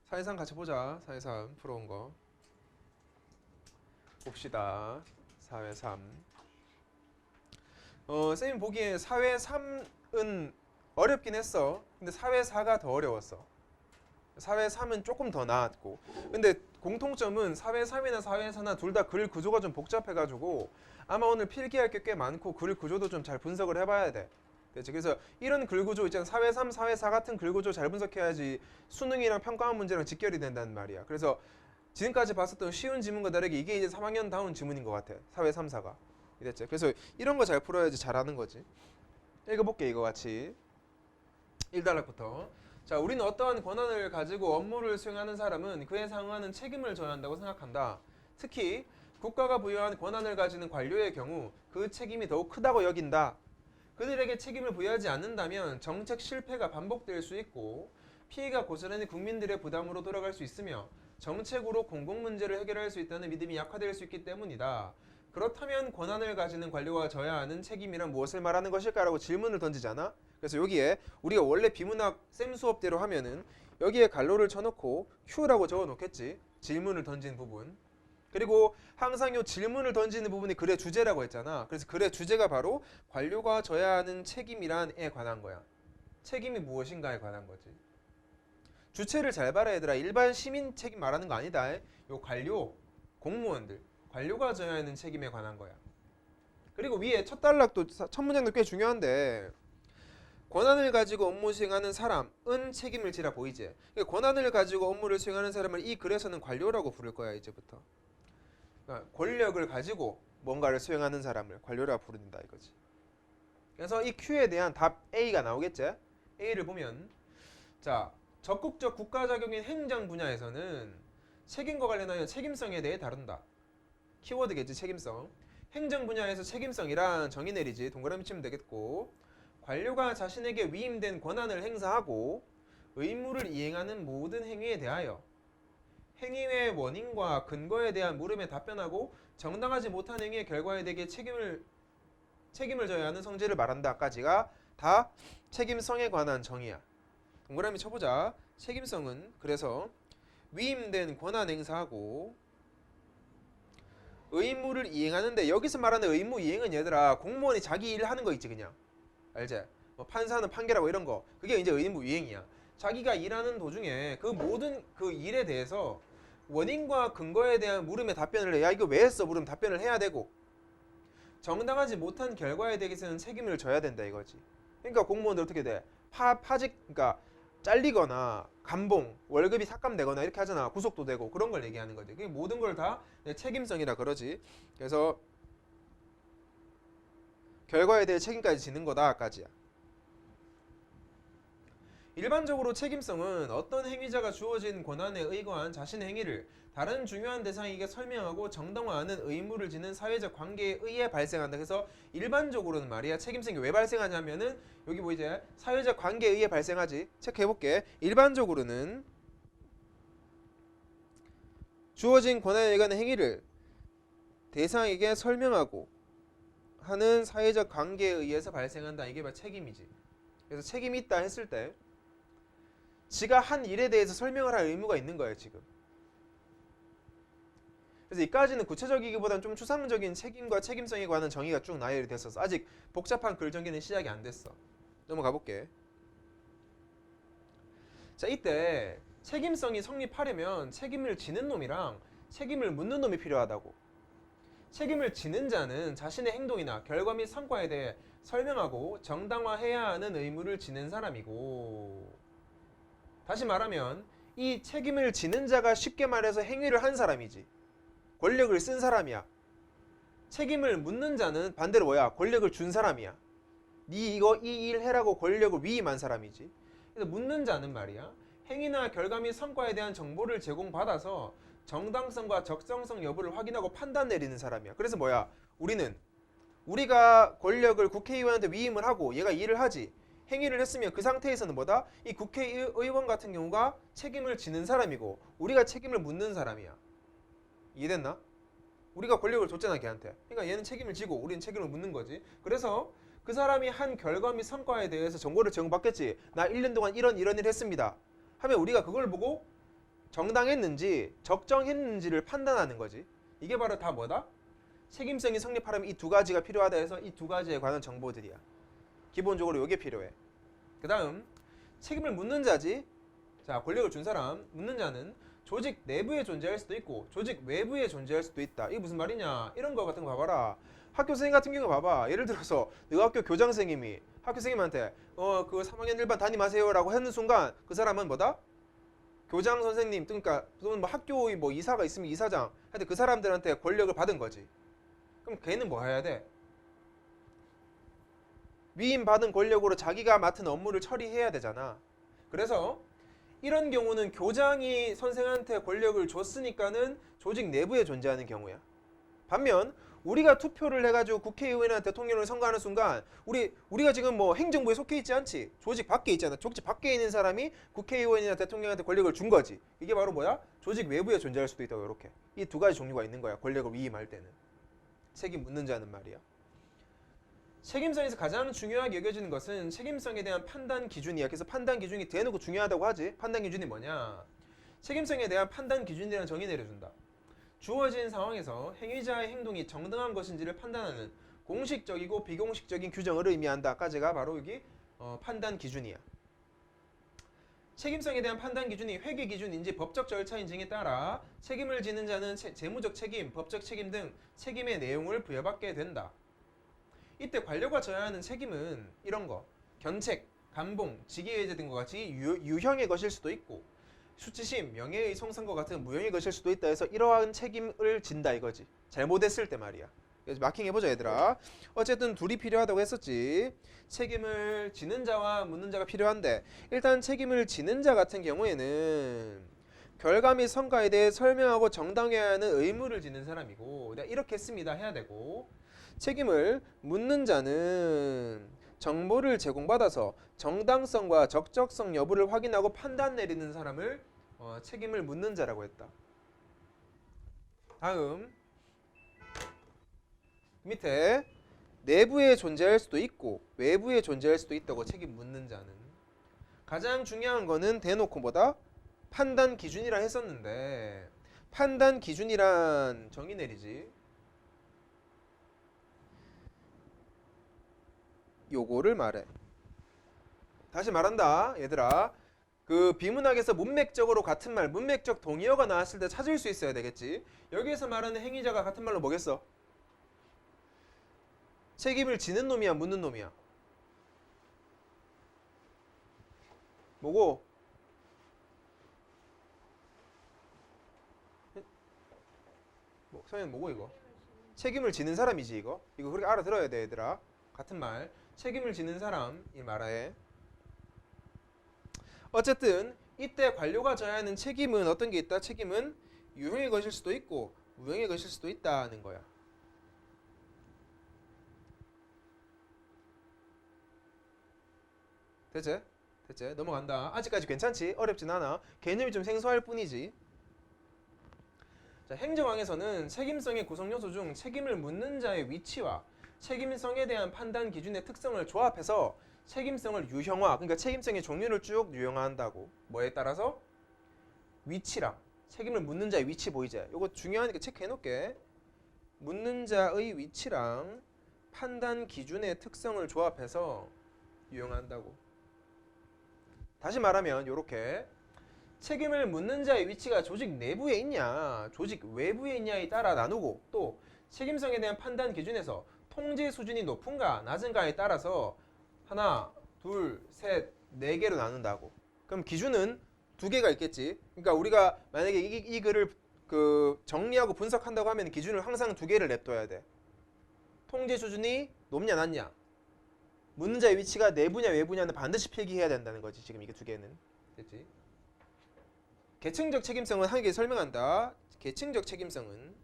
사회삼 같이 보자. 사회삼 풀어온 거 봅시다. 사회삼. 쌤이 보기에 사회삼은 어렵긴 했어. 근데 사회사가 더 어려웠어. 사회삼은 조금 더 나았고, 근데 공통점은 사회삼이나 사회사나 둘 다 글 구조가 좀 복잡해가지고 아마 오늘 필기할 게 꽤 많고 글 구조도 좀 잘 분석을 해봐야 돼. 그렇지? 그래서 이런 글 구조 있잖아. 사회삼, 사회사 같은 글 구조 잘 분석해야지 수능이랑 평가원 문제랑 직결이 된다는 말이야. 그래서 지금까지 봤었던 쉬운 지문과 다르게 이게 이제 3학년 다운 지문인 것 같아. 사회 3, 4가. 됐지? 그래서 이런 거 잘 풀어야지 잘하는 거지. 읽어볼게 이거 같이. 1단락부터. 자, 우리는 어떠한 권한을 가지고 업무를 수행하는 사람은 그에 상응하는 책임을 져야 한다고 생각한다. 특히 국가가 부여한 권한을 가지는 관료의 경우 그 책임이 더욱 크다고 여긴다. 그들에게 책임을 부여하지 않는다면 정책 실패가 반복될 수 있고 피해가 고스란히 국민들의 부담으로 돌아갈 수 있으며 정책으로 공공 문제를 해결할 수 있다는 믿음이 약화될 수 있기 때문이다. 그렇다면 권한을 가지는 관료가 져야 하는 책임이란 무엇을 말하는 것일까라고 질문을 던지잖아. 그래서 여기에 우리가 원래 비문학 쌤 수업대로 하면은 여기에 갈로를 쳐놓고 Q라고 적어놓겠지. 질문을 던진 부분. 그리고 항상 이 질문을 던지는 부분이 글의 주제라고 했잖아. 그래서 글의 주제가 바로 관료가 져야 하는 책임이란에 관한 거야. 책임이 무엇인가에 관한 거지. 주체를 잘 봐라 얘들아. 일반 시민 책임 말하는 거 아니다. 요 관료, 공무원들, 관료가 져야 하는 책임에 관한 거야. 그리고 위에 첫 단락도 첫 문장도 꽤 중요한데 권한을 가지고 업무 수행하는 사람은 책임을 지라 보이지. 그러니까 권한을 가지고 업무를 수행하는 사람을 이 글에서는 관료라고 부를 거야 이제부터. 그러니까 권력을 가지고 뭔가를 수행하는 사람을 관료라고 부른다 이거지. 그래서 이 Q에 대한 답 A가 나오겠지. A를 보면 자, 적극적 국가자격인 행정 분야에서는 책임과 관련하여 책임성에 대해 다룬다. 키워드겠지. 책임성. 행정 분야에서 책임성이란 정의 내리지. 동그라미 치면 되겠고, 관료가 자신에게 위임된 권한을 행사하고 의무를 이행하는 모든 행위에 대하여 행위의 원인과 근거에 대한 물음에 답변하고 정당하지 못한 행위의 결과에 대해 책임을 져야 하는 성질을 말한다까지가 다 책임성에 관한 정의야. 동그라미 쳐보자. 책임성은 그래서 위임된 권한 행사하고 의무를 이행하는데, 여기서 말하는 의무 이행은 얘들아 공무원이 자기 일 하는 거 있지 그냥. 알지? 뭐 판사는 판결하고 이런 거, 그게 이제 의무 이행이야. 자기가 일하는 도중에 그 모든 그 일에 대해서 원인과 근거에 대한 물음에 답변을 해. 야 이거 왜 했어? 물음 답변을 해야 되고, 정당하지 못한 결과에 대해서는 책임을 져야 된다 이거지. 그러니까 공무원들 어떻게 돼? 파직, 그러니까 잘리거나 감봉, 월급이 삭감되거나 이렇게 하잖아. 구속도 되고 그런 걸 얘기하는 거지. 그게 모든 걸 다 책임성이라 그러지. 그래서 결과에 대해 책임까지 지는 거다까지야. 일반적으로 책임성은 어떤 행위자가 주어진 권한에 의거한 자신의 행위를 다른 중요한 대상에게 설명하고 정당화하는 의무를 지는 사회적 관계에 의해 발생한다. 그래서 일반적으로는 말이야 책임성이 왜 발생하냐면은 여기 뭐 이제 사회적 관계에 의해 발생하지. 체크해볼게. 일반적으로는 주어진 권한에 의한 행위를 대상에게 설명하고 하는 사회적 관계에 의해서 발생한다. 이게 바로 책임이지. 그래서 책임이 있다 했을 때 지가 한 일에 대해서 설명을 할 의무가 있는 거예요 지금. 그래서 이까지는 구체적이기보다는 좀 추상적인 책임과 책임성에 관한 정의가 쭉 나열이 됐었어. 아직 복잡한 글 전개는 시작이 안 됐어. 넘어가 볼게. 자, 이때 책임성이 성립하려면 책임을 지는 놈이랑 책임을 묻는 놈이 필요하다고. 책임을 지는 자는 자신의 행동이나 결과 및 성과에 대해 설명하고 정당화해야 하는 의무를 지는 사람이고, 다시 말하면 이 책임을 지는 자가 쉽게 말해서 행위를 한 사람이지. 권력을 쓴 사람이야. 책임을 묻는 자는 반대로 뭐야? 권력을 준 사람이야. 네 이거 이 일 해라고 권력을 위임한 사람이지. 그래서 묻는 자는 말이야 행위나 결과 및 성과에 대한 정보를 제공받아서 정당성과 적정성 여부를 확인하고 판단 내리는 사람이야. 그래서 뭐야? 우리가 권력을 국회의원한테 위임을 하고 얘가 일을 하지. 행위를 했으면 그 상태에서는 뭐다? 이 국회의원 같은 경우가 책임을 지는 사람이고 우리가 책임을 묻는 사람이야. 이해됐나? 우리가 권력을 줬잖아 걔한테. 그러니까 얘는 책임을 지고 우리는 책임을 묻는 거지. 그래서 그 사람이 한 결과 및 성과에 대해서 정보를 제공받겠지. 나 1년 동안 이런 일 했습니다. 하면 우리가 그걸 보고 정당했는지 적정했는지를 판단하는 거지. 이게 바로 다 뭐다? 책임성이 성립하려면 이 두 가지가 필요하다 해서 이 두 가지에 관한 정보들이야. 기본적으로 이게 필요해. 그 다음 책임을 묻는 자지. 자, 권력을 준 사람, 묻는 자는 조직 내부에 존재할 수도 있고 조직 외부에 존재할 수도 있다. 이게 무슨 말이냐? 이런 거 같은 거 봐봐라. 학교 선생님 같은 경우 봐봐. 예를 들어서 너희 학교 교장 선생님이 학교 선생님한테 그 3학년 1반 담임하세요라고 하는 순간 그 사람은 뭐다? 교장 선생님, 그러니까 또는 뭐 학교의 뭐 이사가 있으면 이사장, 하여튼 그 사람들한테 권력을 받은 거지. 그럼 걔는 뭐 해야 돼? 위임받은 권력으로 자기가 맡은 업무를 처리해야 되잖아. 그래서 이런 경우는 교장이 선생한테 권력을 줬으니까는 조직 내부에 존재하는 경우야. 반면 우리가 투표를 해가지고 국회의원이나 대통령을 선거하는 순간 우리가 지금 뭐 행정부에 속해 있지 않지. 조직 밖에 있잖아. 조직 밖에 있는 사람이 국회의원이나 대통령한테 권력을 준 거지. 이게 바로 뭐야? 조직 외부에 존재할 수도 있다고. 이렇게 이 두 가지 종류가 있는 거야. 권력을 위임할 때는. 책임 묻는 자는 말이야. 책임성에서 가장 중요하게 여겨지는 것은 책임성에 대한 판단 기준이야. 그래서 판단 기준이 대놓고 중요하다고 하지. 판단 기준이 뭐냐? 책임성에 대한 판단 기준이라는 정의 내려준다. 주어진 상황에서 행위자의 행동이 정당한 것인지를 판단하는 공식적이고 비공식적인 규정을 의미한다까지가 바로 여기 판단 기준이야. 책임성에 대한 판단 기준이 회계 기준인지 법적 절차인지에 따라 책임을 지는 자는 재무적 책임, 법적 책임 등 책임의 내용을 부여받게 된다. 이때 관료가 져야 하는 책임은 이런 거, 견책, 감봉, 직위해제 등과 같이 유형의 것일 수도 있고 수치심, 명예의 손상과 같은 무형의 것일 수도 있다 해서 이러한 책임을 진다 이거지. 잘못했을 때 말이야. 그래서 마킹해보자 얘들아. 어쨌든 둘이 필요하다고 했었지. 책임을 지는 자와 묻는 자가 필요한데 일단 책임을 지는 자 같은 경우에는 결과 및 성과에 대해 설명하고 정당해야 하는 의무를 지는 사람이고 내가 이렇게 했습니다 해야 되고, 책임을 묻는 자는 정보를 제공받아서 정당성과 적적성 여부를 확인하고 판단 내리는 사람을 책임을 묻는 자라고 했다. 다음 밑에 내부에 존재할 수도 있고 외부에 존재할 수도 있다고 책임 묻는 자는. 가장 중요한 거는 대놓고 뭐다? 판단 기준이라 했었는데 판단 기준이란 정의 내리지. 요거를 말해. 다시 말한다 얘들아. 그 비문학에서 문맥적으로 같은 말, 문맥적 동의어가 나왔을 때 찾을 수 있어야 되겠지. 여기에서 말하는 행위자가 같은 말로 뭐겠어? 책임을 지는 놈이야 묻는 놈이야? 뭐고? 선생님 뭐고 이거? 책임을 지는 사람이지 이거. 이거 그렇게 알아들어야 돼 얘들아. 같은 말. 책임을 지는 사람 이 말해. 어쨌든 이때 관료가 져야 하는 책임은 어떤 게 있다? 책임은 유형의 것일 수도 있고 무형의 것일 수도 있다는 거야. 됐지? 됐지? 넘어간다. 아직까지 괜찮지? 어렵진 않아. 개념이 좀 생소할 뿐이지. 자, 행정학에서는 책임성의 구성 요소 중 책임을 묻는 자의 위치와 책임성에 대한 판단 기준의 특성을 조합해서 책임성을 유형화, 그러니까 책임성의 종류를 쭉 유형화한다고. 뭐에 따라서? 위치랑 책임을 묻는 자의 위치 보이지? 이거 중요하니까 체크해놓을게. 묻는 자의 위치랑 판단 기준의 특성을 조합해서 유형화한다고. 다시 말하면 이렇게 책임을 묻는 자의 위치가 조직 내부에 있냐 조직 외부에 있냐에 따라 나누고, 또 책임성에 대한 판단 기준에서 통제 수준이 높은가 낮은가에 따라서 하나, 둘, 셋, 네 개로 나눈다고. 그럼 기준은 두 개가 있겠지. 그러니까 우리가 만약에 이 글을 정리하고 분석한다고 하면 기준을 항상 두 개를 냅둬야 돼. 통제 수준이 높냐 낮냐, 묻는 자의 위치가 내부냐 외부냐는 반드시 필기해야 된다는 거지. 지금 이게 두 개는. 됐지? 계층적 책임성은 한 개 설명한다. 계층적 책임성은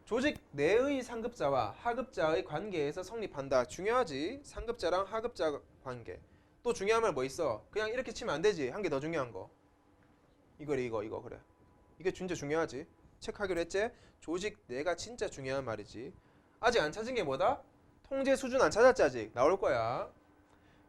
조직 내의 상급자와 하급자의 관계에서 성립한다. 중요하지. 상급자랑 하급자 관계. 또 중요한 말 뭐 있어? 그냥 이렇게 치면 안 되지. 한 개 더 중요한 거. 이거 그래. 이게 진짜 중요하지. 체크하기로 했지? 조직 내가 진짜 중요한 말이지. 아직 안 찾은 게 뭐다? 통제 수준 안 찾았지 아직. 나올 거야.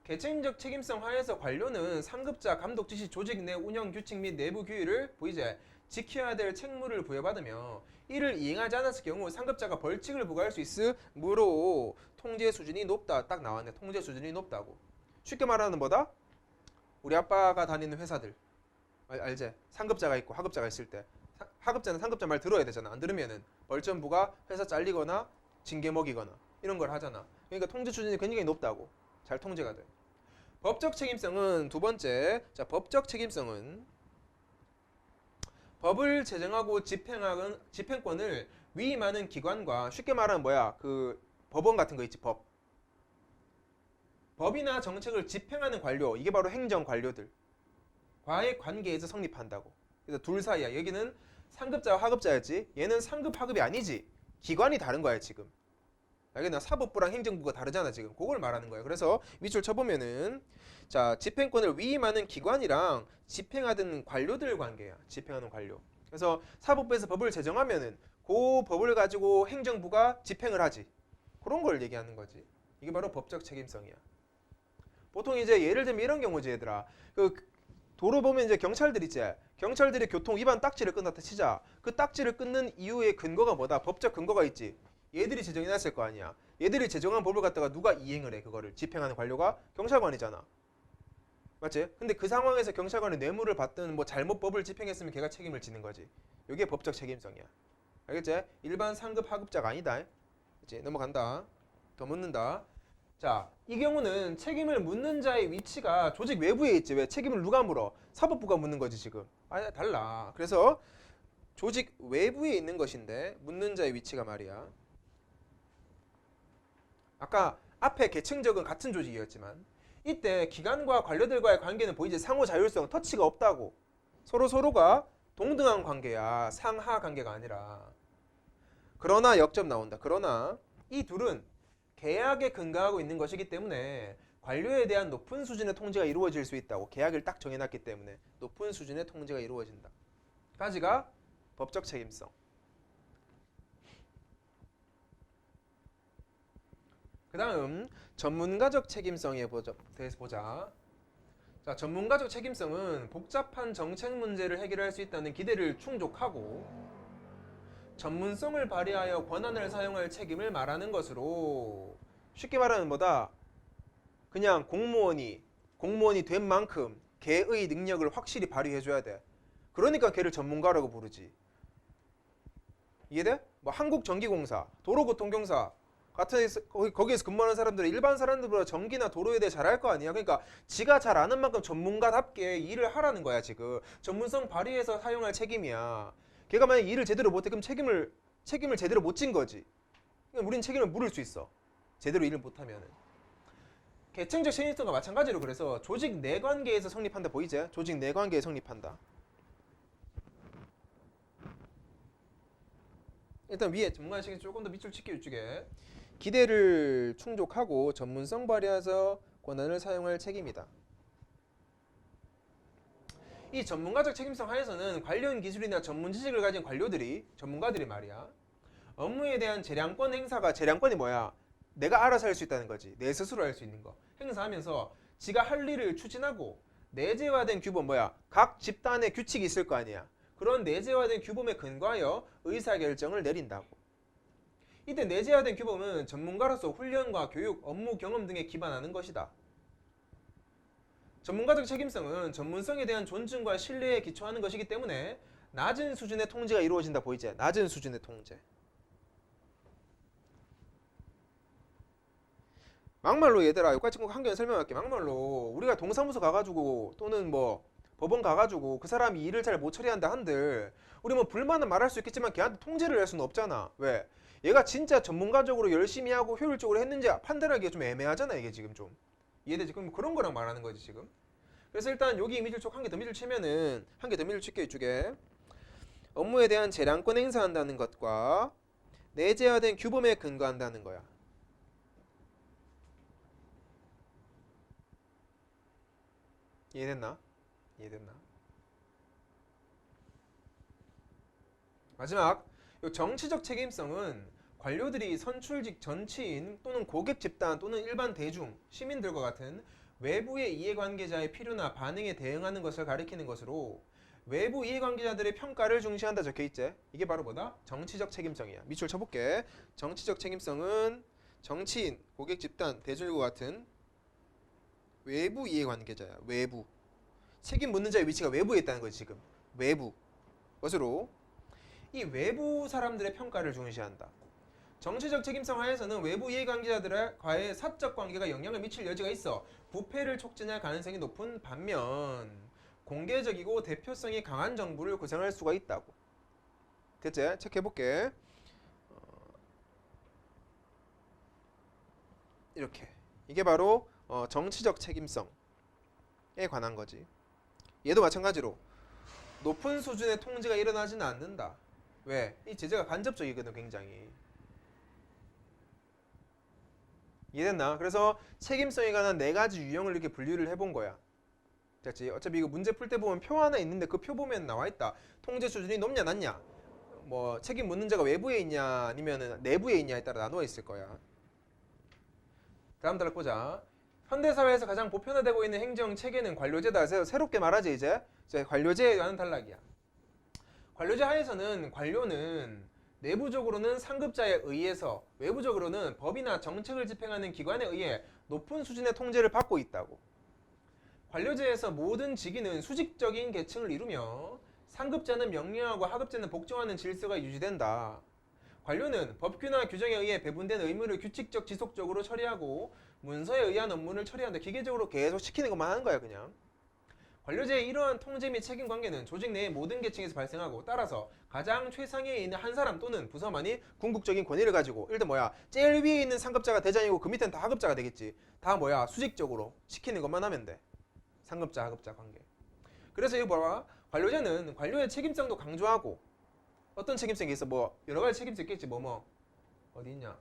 계층적 책임성 하에서 관료는 상급자 감독 지시 조직 내 운영 규칙 및 내부 규율을 보이지 지켜야 될 책무를 부여받으며 이를 이행하지 않았을 경우 상급자가 벌칙을 부과할 수 있으므로 통제 수준이 높다. 딱 나왔네. 통제 수준이 높다고. 쉽게 말하는 뭐다? 우리 아빠가 다니는 회사들 알지? 상급자가 있고 하급자가 있을 때 하급자는 상급자 말 들어야 되잖아. 안 들으면은 벌점부가 회사 잘리거나 징계 먹이거나 이런 걸 하잖아. 그러니까 통제 수준이 굉장히 높다고. 잘 통제가 돼. 법적 책임성은 두 번째. 자, 법적 책임성은 법을 제정하고 집행권을 위임하는 기관과 쉽게 말하면 뭐야? 그 법원 같은 거 있지, 법. 법이나 정책을 집행하는 관료, 이게 바로 행정 관료들. 과의 관계에서 성립한다고. 그래서 둘 사이야. 여기는 상급자와 하급자였지. 얘는 상급 하급이 아니지. 기관이 다른 거야, 지금. 알겠나? 사법부랑 행정부가 다르잖아 지금. 그걸 말하는 거야. 그래서 밑줄 쳐보면은 자 집행권을 위임하는 기관이랑 집행하던 관료들 관계야. 집행하는 관료. 그래서 사법부에서 법을 제정하면은 그 법을 가지고 행정부가 집행을 하지. 그런 걸 얘기하는 거지. 이게 바로 법적 책임성이야. 보통 이제 예를 들면 이런 경우지 얘들아. 그 도로 보면 이제 경찰들 있지. 경찰들이 교통 위반 딱지를 끊었다 치자. 그 딱지를 끊는 이유의 근거가 뭐다? 법적 근거가 있지. 얘들이 제정해놨을 거 아니야. 얘들이 제정한 법을 갖다가 누가 이행을 해? 그거를 집행하는 관료가 경찰관이잖아. 맞지? 근데 그 상황에서 경찰관이 뇌물을 받든 뭐 잘못 법을 집행했으면 걔가 책임을 지는 거지. 이게 법적 책임성이야. 알겠지? 일반 상급 하급자가 아니다. 이제 넘어간다. 더 묻는다. 자, 이 경우는 책임을 묻는 자의 위치가 조직 외부에 있지. 왜? 책임을 누가 물어? 사법부가 묻는 거지 지금. 아니 달라. 그래서 조직 외부에 있는 것인데 묻는 자의 위치가 말이야. 아까 앞에 계층적은 같은 조직이었지만 이때 기관과 관료들과의 관계는 보이지. 상호 자율성, 터치가 없다고. 서로가 동등한 관계야. 상하 관계가 아니라. 그러나 역점 나온다. 그러나 이 둘은 계약에 근거하고 있는 것이기 때문에 관료에 대한 높은 수준의 통제가 이루어질 수 있다고. 계약을 딱 정해놨기 때문에 높은 수준의 통제가 이루어진다. 까지가 법적 책임성. 그 다음 전문가적 책임성에 대해서 보자. 자, 전문가적 책임성은 복잡한 정책 문제를 해결할 수 있다는 기대를 충족하고 전문성을 발휘하여 권한을 사용할 책임을 말하는 것으로 쉽게 말하면 뭐다? 그냥 공무원이 된 만큼 걔의 능력을 확실히 발휘해줘야 돼. 그러니까 걔를 전문가라고 부르지. 이해돼? 뭐 한국전기공사, 도로교통공사 같은 거기에서 근무하는 사람들은 일반 사람들보다 전기나 도로에 대해 잘 알 거 아니야. 그러니까 지가 잘 아는 만큼 전문가답게 일을 하라는 거야 지금. 전문성 발휘해서 사용할 책임이야. 걔가 만약 일을 제대로 못해 그럼 책임을 제대로 못 진 거지. 그러니까 우린 책임을 물을 수 있어. 제대로 일을 못하면은. 계층적 책임성과 마찬가지로 그래서 조직 내 관계에서 성립한다 보이지? 조직 내 관계에 성립한다. 일단 위에 전문가 책임 조금 더 밑줄 칠게 이쪽에. 기대를 충족하고 전문성 발휘해서 권한을 사용할 책임이다. 이 전문가적 책임성 하에서는 관련 기술이나 전문 지식을 가진 전문가들이 말이야. 업무에 대한 재량권 행사가, 재량권이 뭐야? 내가 알아서 할 수 있다는 거지. 내 스스로 할 수 있는 거. 행사하면서 지가 할 일을 추진하고 내재화된 규범 뭐야? 각 집단의 규칙이 있을 거 아니야. 그런 내재화된 규범에 근거하여 의사결정을 내린다고. 이때 내재화된 규범은 전문가로서 훈련과 교육, 업무 경험 등에 기반하는 것이다. 전문가적 책임성은 전문성에 대한 존중과 신뢰에 기초하는 것이기 때문에 낮은 수준의 통제가 이루어진다 보이지? 낮은 수준의 통제. 막말로 얘들아 여기까지 한 개는 설명할게. 막말로 우리가 동사무소 가가지고 또는 뭐 법원 가가지고 그 사람이 일을 잘 못 처리한다 한들 우리 뭐 불만은 말할 수 있겠지만 걔한테 통제를 할 수는 없잖아. 왜? 얘가 진짜 전문가적으로 열심히 하고 효율적으로 했는지 판단하기가 좀 애매하잖아 이게 지금 좀. 이해되지? 그럼 그런 거랑 말하는 거지 지금. 그래서 일단 여기 밑줄 쪽 한 개 더 밑줄 치면은 한 개 더 밑줄 칠게 이쪽에. 업무에 대한 재량권 행사한다는 것과 내재화된 규범에 근거한다는 거야. 이해됐나? 이해됐나? 마지막 요 정치적 책임성은 관료들이 선출직 정치인 또는 고객 집단 또는 일반 대중, 시민들과 같은 외부의 이해관계자의 필요나 반응에 대응하는 것을 가리키는 것으로 외부 이해관계자들의 평가를 중시한다 적혀있지. 이게 바로 뭐다? 정치적 책임성이야. 밑줄 쳐볼게. 정치적 책임성은 정치인, 고객 집단, 대중과 같은 외부 이해관계자야. 외부. 책임 묻는 자의 위치가 외부에 있다는 거지 지금. 외부. 것으로 이 외부 사람들의 평가를 중시한다. 정치적 책임성 하에서는 외부 이해관계자들과의 사적 관계가 영향을 미칠 여지가 있어 부패를 촉진할 가능성이 높은 반면 공개적이고 대표성이 강한 정부를 구성할 수가 있다고. 됐지? 체크해볼게. 이렇게. 이게 바로 정치적 책임성에 관한 거지. 얘도 마찬가지로 높은 수준의 통제가 일어나지는 않는다. 왜? 이 제재가 간접적이거든 굉장히. 이해됐나? 그래서 책임성에 관한 4가지 유형을 이렇게 분류를 해본 거야. 됐지? 어차피 이거 문제 풀 때 보면 표 하나 있는데 그 표 보면 나와 있다. 통제 수준이 높냐 낮냐? 뭐 책임 묻는 자가 외부에 있냐 아니면 내부에 있냐에 따라 나누어 있을 거야. 다음 단락 보자. 현대사회에서 가장 보편화되고 있는 행정 체계는 관료제다. 그래서 새롭게 말하지 이제 관료제에 관한 단락이야. 관료제 하에서는 관료는 내부적으로는 상급자에 의해서 외부적으로는 법이나 정책을 집행하는 기관에 의해 높은 수준의 통제를 받고 있다고. 관료제에서 모든 직위는 수직적인 계층을 이루며 상급자는 명령하고 하급자는 복종하는 질서가 유지된다. 관료는 법규나 규정에 의해 배분된 의무를 규칙적 지속적으로 처리하고 문서에 의한 업무를 처리하는데 기계적으로 계속 시키는 것만 하는 거야 그냥. 관료제의 이러한 통제 및 책임 관계는 조직 내의 모든 계층에서 발생하고 따라서 가장 최상위에 있는 한 사람 또는 부서만이 궁극적인 권위를 가지고 일단 뭐야 제일 위에 있는 상급자가 대장이고 그 밑에는 다 하급자가 되겠지. 다 뭐야 수직적으로 시키는 것만 하면 돼. 상급자 하급자 관계. 그래서 이거 봐봐. 관료제는 관료의 책임성도 강조하고 어떤 책임성이 있어? 뭐 여러 가지 책임성 있겠지. 뭐 어디 있냐?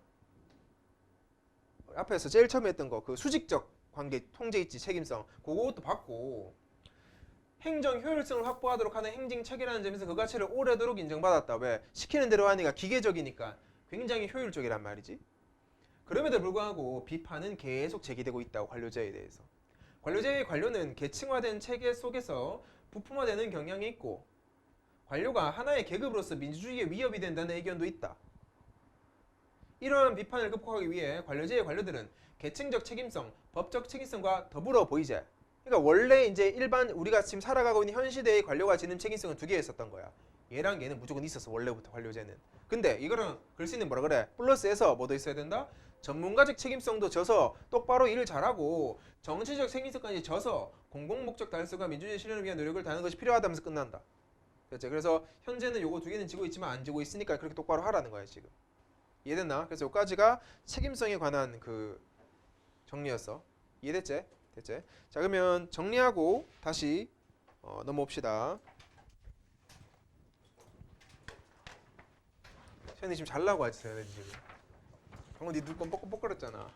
앞에서 제일 처음에 했던 거 그 수직적 관계 통제 있지 책임성 그것도 받고 행정 효율성을 확보하도록 하는 행정 체계라는 점에서 그 가치를 오래도록 인정받았다. 왜? 시키는 대로 하니까 기계적이니까 굉장히 효율적이란 말이지. 그럼에도 불구하고 비판은 계속 제기되고 있다고 관료제에 대해서. 관료제의 관료는 계층화된 체계 속에서 부품화되는 경향이 있고 관료가 하나의 계급으로서 민주주의에 위협이 된다는 의견도 있다. 이러한 비판을 극복하기 위해 관료제의 관료들은 계층적 책임성, 법적 책임성과 더불어 보이지. 그러니까 원래 이제 일반 우리가 지금 살아가고 있는 현 시대의 관료가 지는 책임성은 2개 있었던 거야. 얘랑 얘는 무조건 있었어 원래부터 관료제는. 근데 이거랑 글씨는 뭐라 그래? 플러스해서 뭐도 있어야 된다? 전문가적 책임성도 져서 똑바로 일을 잘하고 정치적 책임성까지 져서 공공목적 달성과 민주주의 실현을 위한 노력을 다하는 것이 필요하다면서 끝난다. 그렇지? 그래서 현재는 요거 2개는 지고 있지만 안 지고 있으니까 그렇게 똑바로 하라는 거야 지금. 이해됐나? 그래서 여기까지가 책임성에 관한 그 정리였어. 이해됐지? 됐지? 자 그러면 정리하고 다시 넘어옵시다. 시현이 지금 잘라고 하지 지금. 방금 네 눈 껌뻑껌뻑거렸잖아.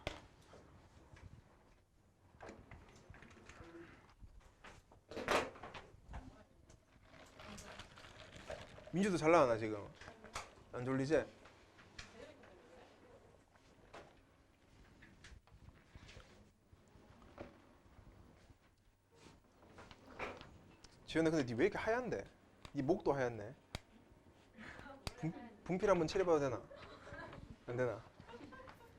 민주도 잘 나와나 지금? 안 졸리지? 지현아 근데 니 왜 이렇게 하얀데? 니 목도 하얗네. 분필 한번 칠해봐도 되나? 안 되나?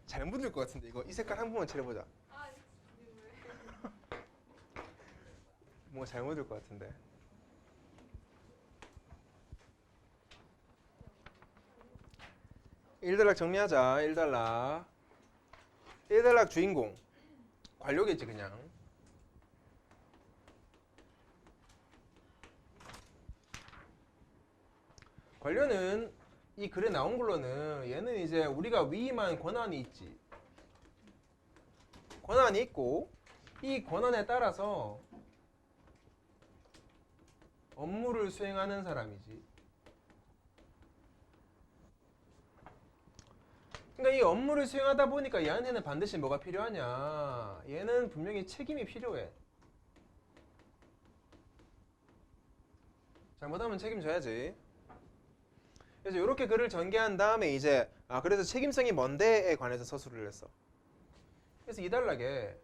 잘 묻을 것 같은데 이거 이 색깔 한 번만 칠해보자. 뭔가 잘 묻을 것 같은데. 일단락 정리하자. 1단락. 1단락 주인공 관료겠지 그냥. 관료는 이 글에 나온 걸로는 얘는 이제 우리가 위임한 권한이 있지. 권한이 있고 이 권한에 따라서 업무를 수행하는 사람이지. 그러니까 이 업무를 수행하다 보니까 얘한테는 반드시 뭐가 필요하냐? 얘는 분명히 책임이 필요해. 잘못하면 책임져야지. 그래서 이렇게 글을 전개한 다음에 이제 그래서 책임성이 뭔데에 관해서 서술을 했어. 그래서 이 단락에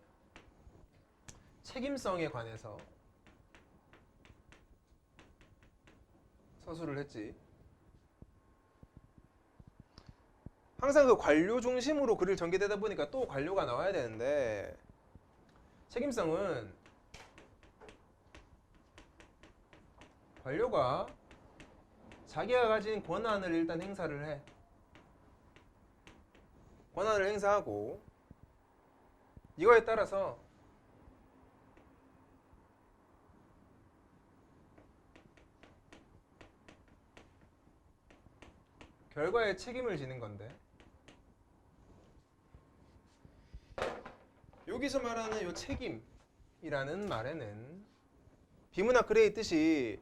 책임성에 관해서 서술을 했지. 항상 그 관료 중심으로 글을 전개되다 보니까 또 관료가 나와야 되는데 책임성은 관료가 자기가 가진 권한을 일단 행사를 해. 권한을 행사하고 이거에 따라서 결과에 책임을 지는 건데 여기서 말하는 이 책임이라는 말에는 비문학 글에 있듯이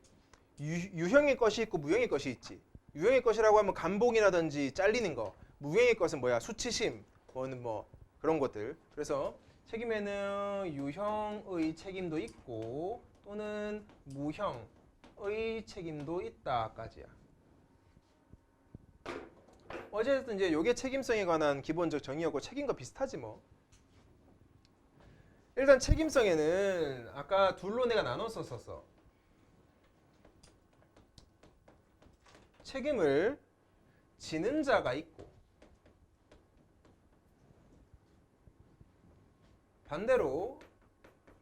유형의 것이 있고 무형의 것이 있지. 유형의 것이라고 하면 감봉이라든지 잘리는 거. 무형의 것은 뭐야? 수치심, 뭐는 뭐 그런 것들. 그래서 책임에는 유형의 책임도 있고 또는 무형의 책임도 있다까지야. 어쨌든 이제 요게 책임성에 관한 기본적 정의였고 책임과 비슷하지 뭐. 일단 책임성에는 아까 둘로 내가 나눴었어. 책임을 지는 자가 있고 반대로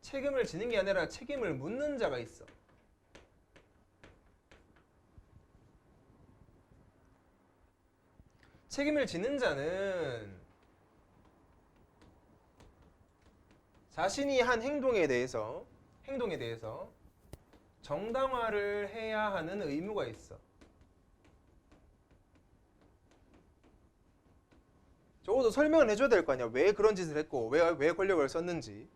책임을 지는 게 아니라 책임을 묻는 자가 있어. 책임을 지는 자는 자신이 한 행동에 대해서 정당화를 해야 하는 의무가 있어. 적어도 설명을 해줘야 될 거 아니야. 왜 그런 짓을 했고 왜 권력을 썼는지.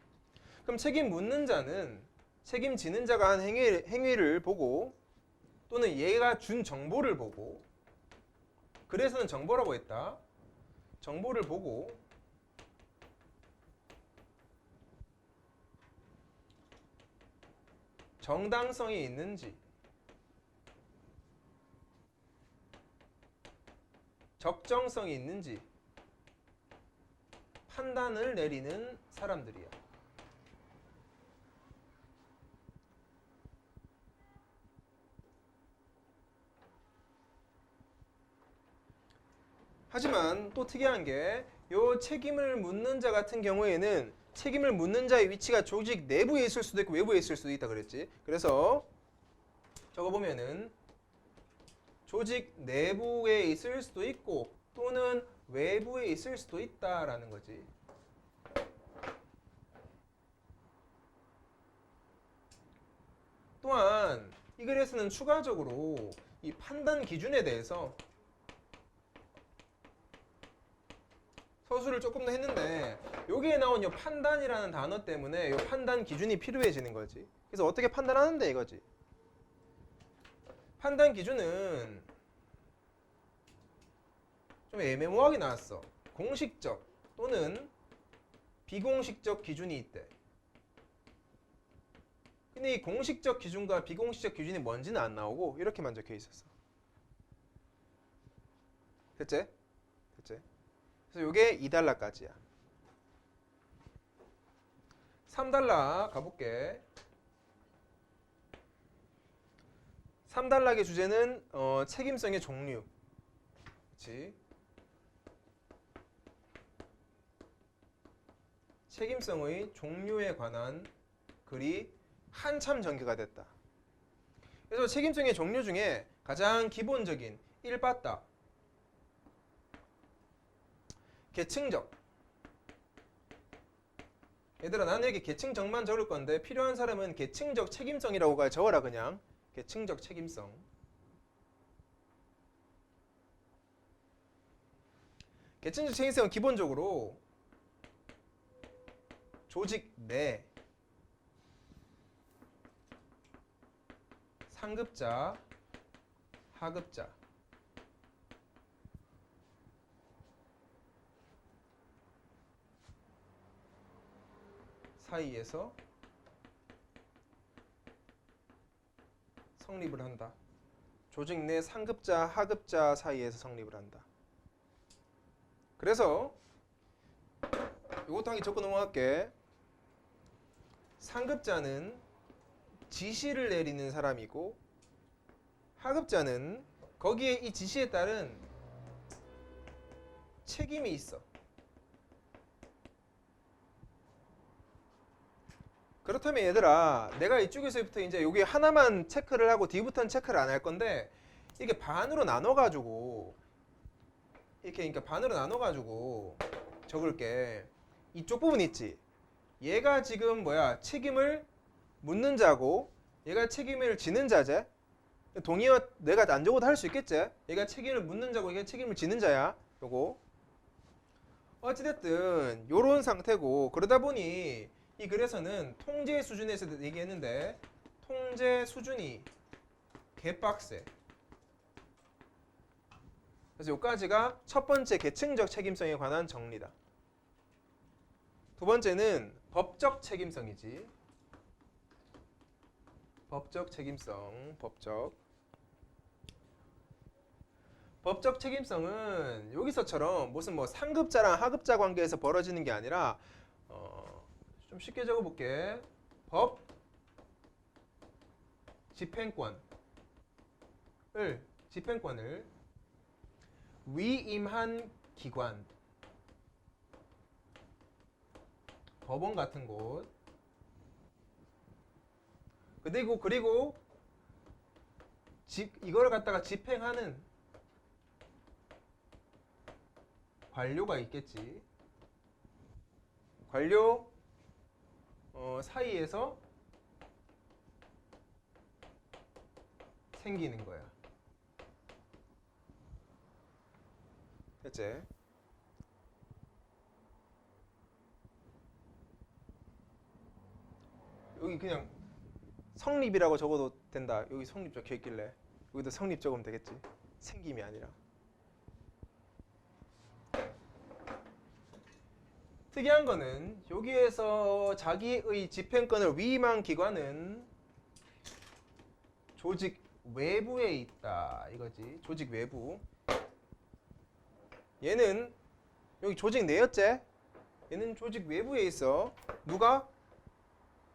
그럼 책임 묻는 자는 책임지는 자가 한 행위를 보고 또는 얘가 준 정보를 보고 그래서는 정보라고 했다. 정보를 보고 정당성이 있는지 적정성이 있는지 판단을 내리는 사람들이야. 하지만 또 특이한 게 요 책임을 묻는 자 같은 경우에는 책임을 묻는 자의 위치가 조직 내부에 있을 수도 있고 외부에 있을 수도 있다 그랬지. 그래서 적어보면은 조직 내부에 있을 수도 있고 또는 외부에 있을 수도 있다라는 거지. 또한 이 글에서는 추가적으로 이 판단 기준에 대해서 서술을 조금 더 했는데 여기에 나온 이 판단이라는 단어 때문에 이 판단 기준이 필요해지는 거지. 그래서 어떻게 판단하는데 이거지. 판단 기준은 좀 애매모호하게 나왔어. 공식적 또는 비공식적 기준이 있대. 근데 이 공식적 기준과 비공식적 기준이 뭔지는 안 나오고 이렇게만 적혀 있었어. 됐지? 됐지? 그래서 이게 2달러까지야. 3달러 가볼게. 3단락의 주제는 책임성의 종류. 그치? 책임성의 종류에 관한 글이 한참 전개가 됐다. 그래서 책임성의 종류 중에 가장 기본적인 1빠따 계층적. 얘들아 나는 여기 계층적만 적을 건데 필요한 사람은 계층적 책임성이라고 적어라 그냥. 계층적 책임성. 계층적 책임성은 기본적으로 조직 내 상급자, 하급자 사이에서 성립을 한다. 조직 내 상급자, 하급자 사이에서 성립을 한다. 그래서 이것도 하기 적고 넘어갈게. 상급자는 지시를 내리는 사람이고 하급자는 거기에 이 지시에 따른 책임이 있어. 그렇다면 얘들아, 내가 이쪽에서부터 이제 여기 하나만 체크를 하고 뒤부터는 체크를 안 할 건데, 이게 반으로 나눠가지고 이렇게, 그러니까 반으로 나눠가지고 적을게. 이쪽 부분 있지. 얘가 지금 뭐야, 책임을 묻는 자고 얘가 책임을 지는 자제. 동의어 내가 안 적어도 할 수 있겠지. 얘가 책임을 묻는 자고 얘가 책임을 지는 자야. 요거 어찌됐든 요런 상태고, 그러다 보니 이 글에서는 통제 수준에서 얘기했는데 통제 수준이 개빡세. 그래서 요까지가 첫 번째 계층적 책임성에 관한 정리다. 두 번째는 법적 책임성이지. 법적 책임성, 법적 책임성은 여기서처럼 무슨 뭐 상급자랑 하급자 관계에서 벌어지는 게 아니라 좀 쉽게 적어볼게. 법 집행권을 위임한 기관, 법원 같은 곳, 그리고 이걸 갖다가 집행하는 관료가 있겠지. 관료 사이에서 생기는 거야. 됐지? 여기 그냥 성립이라고 적어도 된다. 여기 성립 적혀 있길래 여기도 성립 적으면 되겠지. 생김이 아니라. 특이한 거는 여기에서 자기의 집행권을 위임한 기관은 조직 외부에 있다 이거지. 조직 외부. 얘는 여기 조직 내였지? 얘는 조직 외부에 있어. 누가?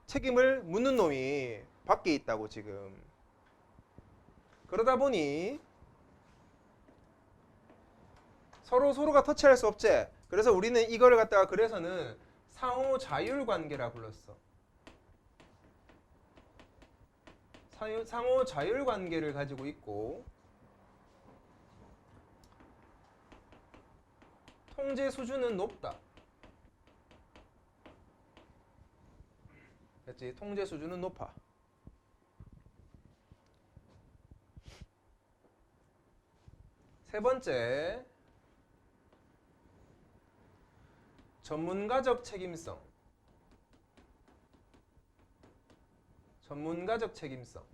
책임을 묻는 놈이 밖에 있다고 지금. 그러다 보니 서로가 터치할 수 없지? 그래서 우리는 이거를 갖다가 그래서는 상호 자율 관계라 불렀어. 상호 자율 관계를 가지고 있고 통제 수준은 높다. 그렇지? 통제 수준은 높아. 세 번째, 전문가적 책임성. 전문가적 책임성.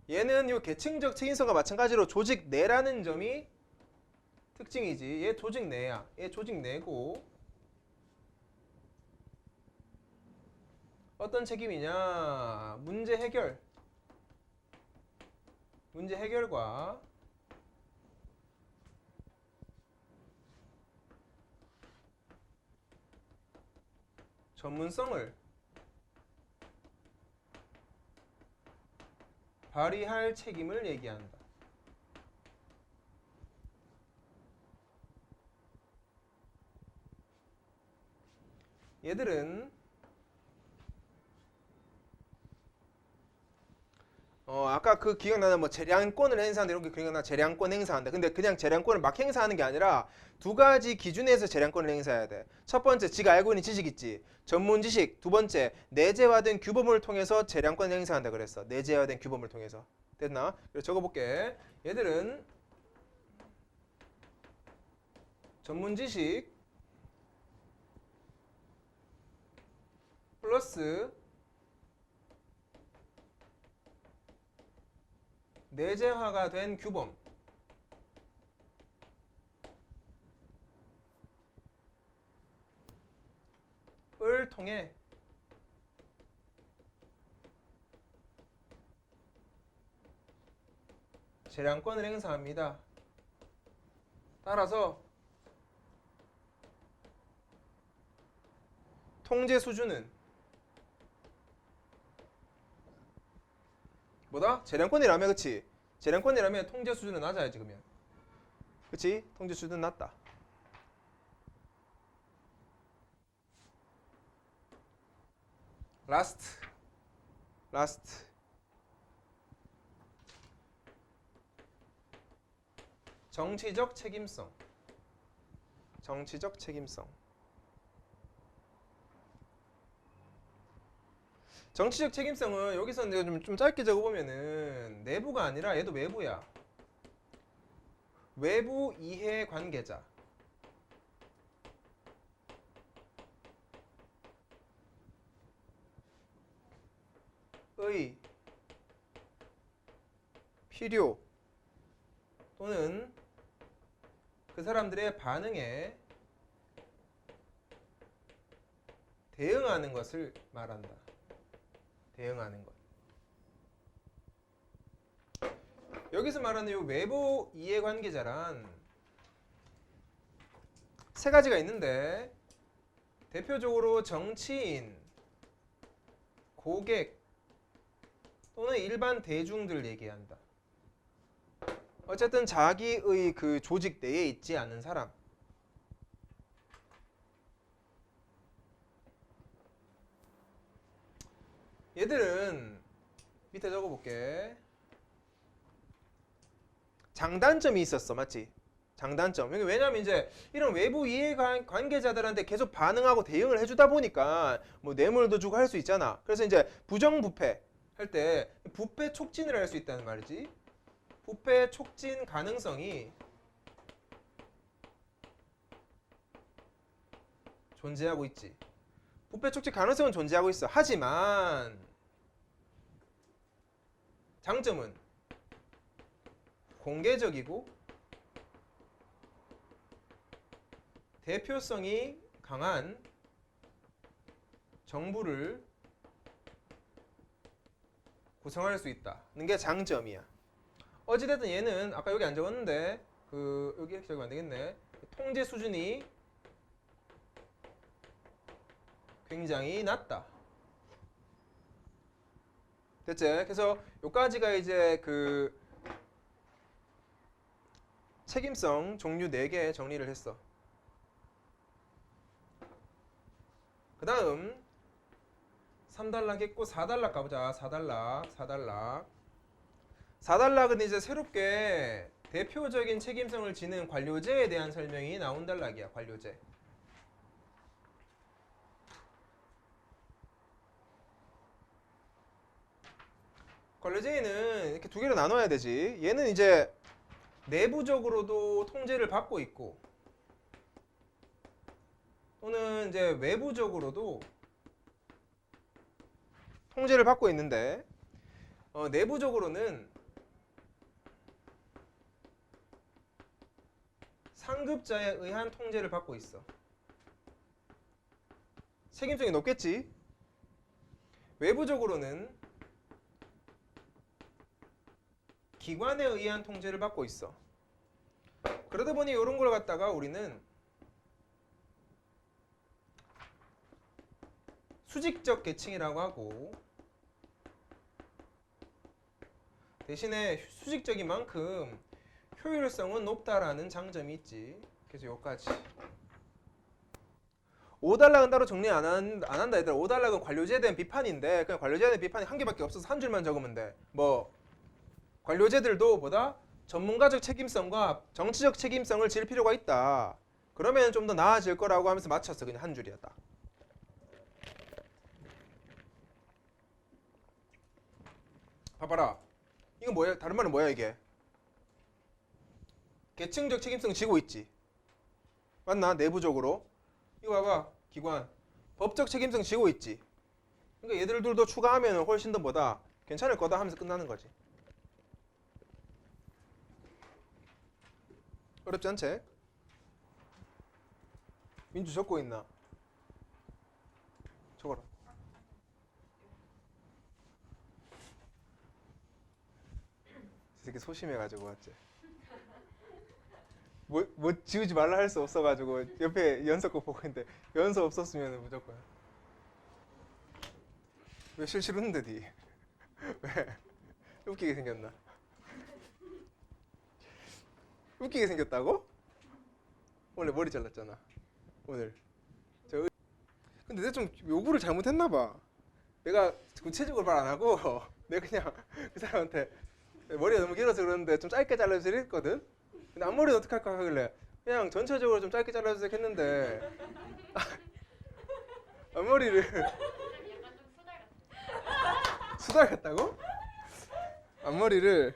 얘는 이 계층적 책임성과 마찬가지로 조직 내라는 점이 특징이지. 얘 조직 내야. 얘 조직 내고 어떤 책임이냐? 문제 해결과 전문성을 발휘할 책임을 얘기한다. 얘들은 아까 그 기억나는 뭐 재량권을 행사한다 이런 게 기억나. 재량권 행사한다. 근데 그냥 재량권을 막 행사하는 게 아니라 두 가지 기준에서 재량권을 행사해야 돼. 첫 번째, 지가 알고 있는 지식 있지. 전문 지식. 두 번째, 내재화된 규범을 통해서 재량권을 행사한다 그랬어. 내재화된 규범을 통해서. 됐나? 그래서 적어볼게. 얘들은 전문 지식 플러스 내재화가 된 규범을 통해 재량권을 행사합니다. 따라서 통제 수준은 뭐다? 재량권이라며, 그치? 재량권이라면 통제 수준은 낮아야지, 그러면. 그치? 통제 수준은 낮다. 라스트. 정치적 책임성. 정치적 책임성은 여기서 내가 좀 짧게 적어보면은 내부가 아니라 얘도 외부야. 외부 이해 관계자. 의 필요 또는 그 사람들의 반응에 대응하는 것을 말한다. 대응하는 것. 여기서 말하는 이 외부 이해관계자란 세 가지가 있는데 대표적으로 정치인, 고객 또는 일반 대중들 얘기한다. 어쨌든 자기의 그 조직 내에 있지 않은 사람. 얘들은 밑에 적어볼게. 장단점이 있었어, 맞지? 장단점. 왜냐면 이제 이런 외부 이해관계자들한테 계속 반응하고 대응을 해주다 보니까 뭐 뇌물도 주고 할 수 있잖아. 그래서 이제 부정부패 할 때 부패 촉진을 할 수 있다는 말이지. 부패 촉진 가능성이 존재하고 있지. 부패 촉진 가능성은 존재하고 있어. 하지만 장점은 공개적이고 대표성이 강한 정부를 구성할 수 있다는 게 장점이야. 어찌됐든 얘는 아까 여기 안 적었는데 여기 이렇게 적으면 안 되겠네. 통제 수준이 굉장히 낮다. 됐지? 그래서 요까지가 이제 그 책임성 종류 4개 정리를 했어. 그 다음 3단락 했고 4단락 가보자. 4단락은 이제 새롭게 대표적인 책임성을 지는 관료제에 대한 설명이 나온 단락이야. 관료제. 관료제는 이렇게 두 개로 나눠야 되지. 얘는 이제 내부적으로도 통제를 받고 있고 또는 이제 외부적으로도 통제를 받고 있는데 내부적으로는 상급자에 의한 통제를 받고 있어. 책임성이 높겠지. 외부적으로는 기관에 의한 통제를 받고 있어. 그러다 보니 이런 걸 갖다가 우리는 수직적 계층이라고 하고 대신에 수직적인 만큼 효율성은 높다라는 장점이 있지. 그래서 여기까지. 5단락은 따로 정리 안 한다 얘들아. 5단락은 관료제에 대한 비판인데 그냥 관료제에 대한 비판이 한 개밖에 없어서 한 줄만 적으면 돼. 뭐 관료제들도 보다 전문가적 책임성과 정치적 책임성을 질 필요가 있다. 그러면 좀 더 나아질 거라고 하면서 맞췄어. 그냥 한 줄이야 딱. 봐봐라. 이거 뭐야? 다른 말은 뭐야 이게? 계층적 책임성 지고 있지. 맞나? 내부적으로. 이거 봐봐. 기관. 법적 책임성 지고 있지. 그러니까 얘들도 추가하면 훨씬 더 뭐다? 괜찮을 거다 하면서 끝나는 거지. 어렵지 않지? 민주 적고 있나? 적어라. 새끼 소심해가지고 왔지. 뭐 지우지 말라 할 수 없어가지고 옆에 연서 거 보고 있는데 연서 없었으면 무조건. 왜 실실 웃는데 니? 왜? 웃기게 생겼나? 웃기게 생겼다고? 원래 머리 잘랐잖아. 오늘. 근데 내가 좀 요구를 잘못했나 봐. 내가 구체적으로 말 안 하고 내가 그냥 그 사람한테 머리가 너무 길어서 그러는데 좀 짧게 잘라주세요 했거든. 근데 앞머리는 어떻게 할까 하길래 그냥 전체적으로 좀 짧게 잘라주세요 했는데 앞머리를 수달 같다고? 앞머리를.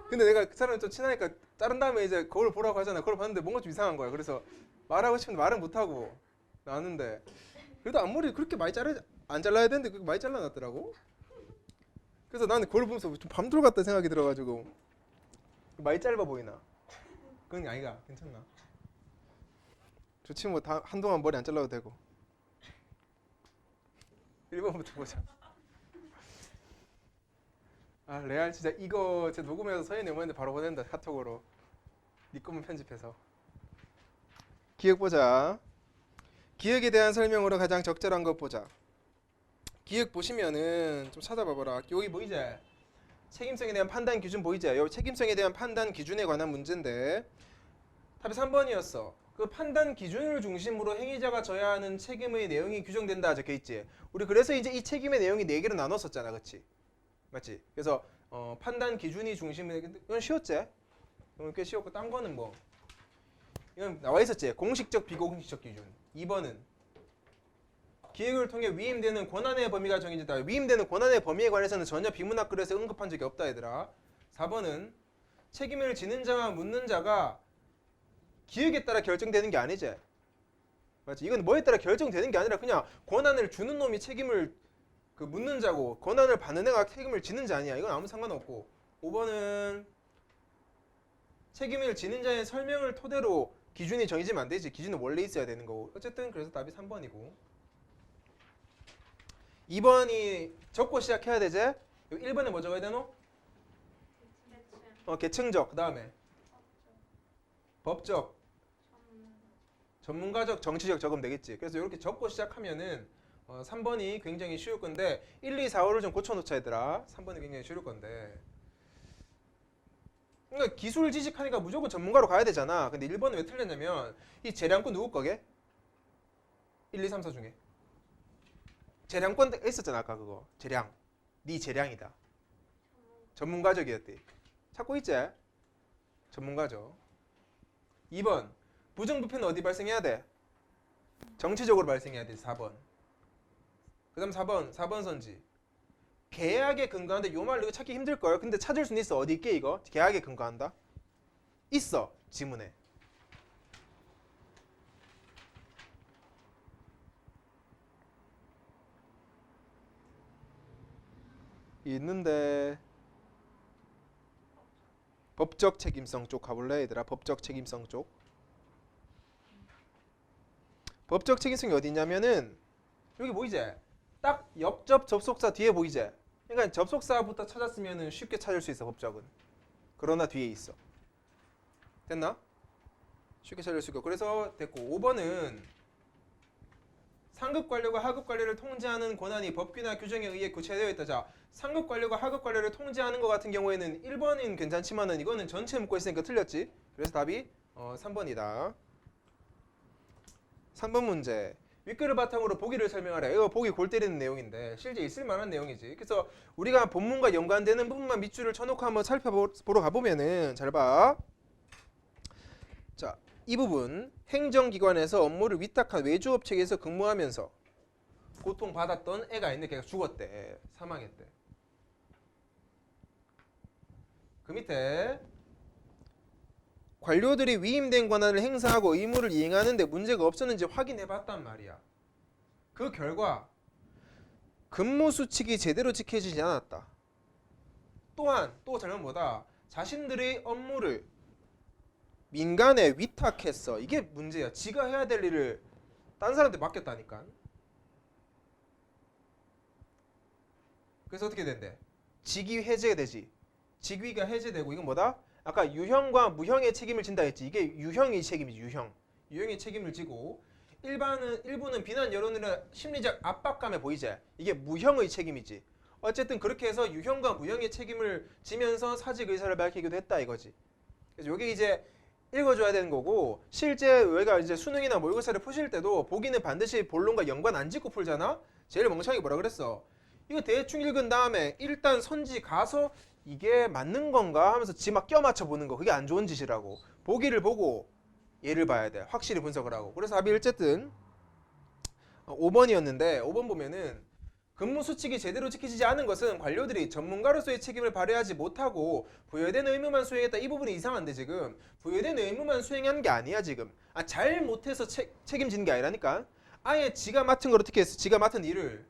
근데 내가 그 사람이 좀 친하니까 자른 다음에 이제 거울 보라고 하잖아. 거울 봤는데 뭔가 좀 이상한 거야. 그래서 말하고 싶은데 말은 못하고 나왔는데 그래도 앞머리 그렇게 많이 안 잘라야 되는데 그렇게 많이 잘라놨더라고. 그래서 나는 거울 보면서 좀 밤돌 같다 생각이 들어가지고 많이 짧아 보이나? 그건 아니가. 괜찮나? 좋지 뭐. 한동안 머리 안 잘라도 되고. 1번부터 보자. 아 레알 진짜 이거 제 녹음해서 서현이 어머니한테 바로 보낸다. 카톡으로. 네 거만 편집해서. 기억 보자. 기억에 대한 설명으로 가장 적절한 것 보자. 기억 보시면은 좀 찾아봐봐라. 여기 보이지? 책임성에 대한 판단 기준 보이지? 여기 책임성에 대한 판단 기준에 관한 문제인데 답이 3번이었어. 그 판단 기준을 중심으로 행위자가 져야 하는 책임의 내용이 규정된다 적혀있지. 우리 그래서 이제 이 책임의 내용이 4개로 나눴었잖아. 그치? 맞지? 그래서 판단 기준이 중심이. 이건 쉬웠지? 이건 꽤 쉬웠고 딴 거는 뭐 이건 나와 있었지. 공식적 비공식적 기준. 2번은 기획을 통해 위임되는 권한의 범위가 정해진다. 위임되는 권한의 범위에 관해서는 전혀 비문학글에서 언급한 적이 없다 얘들아. 4번은 책임을 지는 자와 묻는 자가 기획에 따라 결정되는 게 아니지. 맞지? 이건 뭐에 따라 결정되는 게 아니라 그냥 권한을 주는 놈이 책임을 그 묻는 자고 권한을 받는 애가 책임을 지는 자 아니야. 이건 아무 상관없고. 5번은 책임을 지는 자의 설명을 토대로 기준이 정해지면 안 되지. 기준은 원래 있어야 되는 거고. 어쨌든 그래서 답이 3번이고. 2번이 적고 시작해야 되지? 1번에 뭐 적어야 되노? 계층적. 그 다음에 법적, 전문가적, 정치적 적으면 되겠지. 그래서 이렇게 적고 시작하면은 3번이 굉장히 쉬울 건데 1, 2, 4, 5를 좀 고쳐놓자 얘들아. 3번이 굉장히 쉬울 건데. 그러니까 기술 지식하니까 무조건 전문가로 가야 되잖아. 근데 1번은 왜 틀렸냐면 이 재량권 누구 거게? 1, 2, 3, 4 중에 재량권 있었잖아 아까 그거. 재량. 네 재량이다. 전문가적이었대. 찾고 있지? 전문가적. 2번 부정부패는 어디 발생해야 돼? 정치적으로 발생해야 돼. 4번. 그 다음 4번 선지. 계약에 근거한다. 요 말 이거 찾기 힘들걸. 근데 찾을 수는 있어. 어디 있게 이거? 계약에 근거한다? 있어. 지문에. 있는데 법적 책임성 쪽 가볼래 얘들아. 법적 책임성 쪽. 법적 책임성이 어디 있냐면은 여기 보이지? 딱 옆접 접속사 뒤에 보이지? 그러니까 접속사부터 찾았으면 쉽게 찾을 수 있어. 법적은. 그러나 뒤에 있어. 됐나? 쉽게 찾을 수 있고. 그래서 됐고. 5번은 상급 관료가 하급 관료를 통제하는 권한이 법규나 규정에 의해 구체되어 있다. 자, 상급 관료가 하급 관료를 통제하는 것 같은 경우에는 1번인 괜찮지만은 이거는 전체 묻고 있으니까 틀렸지. 그래서 답이 3번이다. 3번 문제. 윗글을 바탕으로 보기를 설명하라. 이거 보기 골 때리는 내용인데 실제 있을 만한 내용이지. 그래서 우리가 본문과 연관되는 부분만 밑줄을 쳐놓고 한번 살펴보러 가보면은 잘 봐. 자, 이 부분 행정기관에서 업무를 위탁한 외주업체에서 근무하면서 고통받았던 애가 있는데 걔가 죽었대. 사망했대. 그 밑에 관료들이 위임된 권한을 행사하고 의무를 이행하는데 문제가 없었는지 확인해봤단 말이야. 그 결과 근무수칙이 제대로 지켜지지 않았다. 또한 또 잘못 뭐다? 자신들의 업무를 민간에 위탁했어. 이게 문제야. 지가 해야 될 일을 딴 사람한테 맡겼다니까. 그래서 어떻게 된대? 직위 해제가 되지. 직위가 해제되고 이건 뭐다? 아까 유형과 무형의 책임을 진다 했지. 이게 유형의 책임이지. 유형의 책임을 지고 일부는 비난 여론이나 심리적 압박감에 보이지. 이게 무형의 책임이지. 어쨌든 그렇게 해서 유형과 무형의 책임을 지면서 사직 의사를 밝히기도 했다 이거지. 그래서 이게 이제 읽어줘야 되는 거고 실제 우리가 이제 수능이나 모의고사를 푸실 때도 보기는 반드시 본론과 연관 안 짓고 풀잖아. 제일 멍청하게 뭐라 그랬어? 이거 대충 읽은 다음에 일단 선지 가서 이게 맞는 건가 하면서 지 막 껴맞춰 보는 거 그게 안 좋은 짓이라고. 보기를 보고 얘를 봐야 돼. 확실히 분석을 하고. 그래서 답이 어쨌든 5번이었는데 5번 보면은 근무 수칙이 제대로 지키지 않은 것은 관료들이 전문가로서의 책임을 발휘하지 못하고 부여된 의무만 수행했다. 이 부분이 이상한데 지금 부여된 의무만 수행한 게 아니야 지금. 잘 못해서 책임지는 게 아니라니까. 아예 지가 맡은 걸 어떻게 했어? 지가 맡은 일을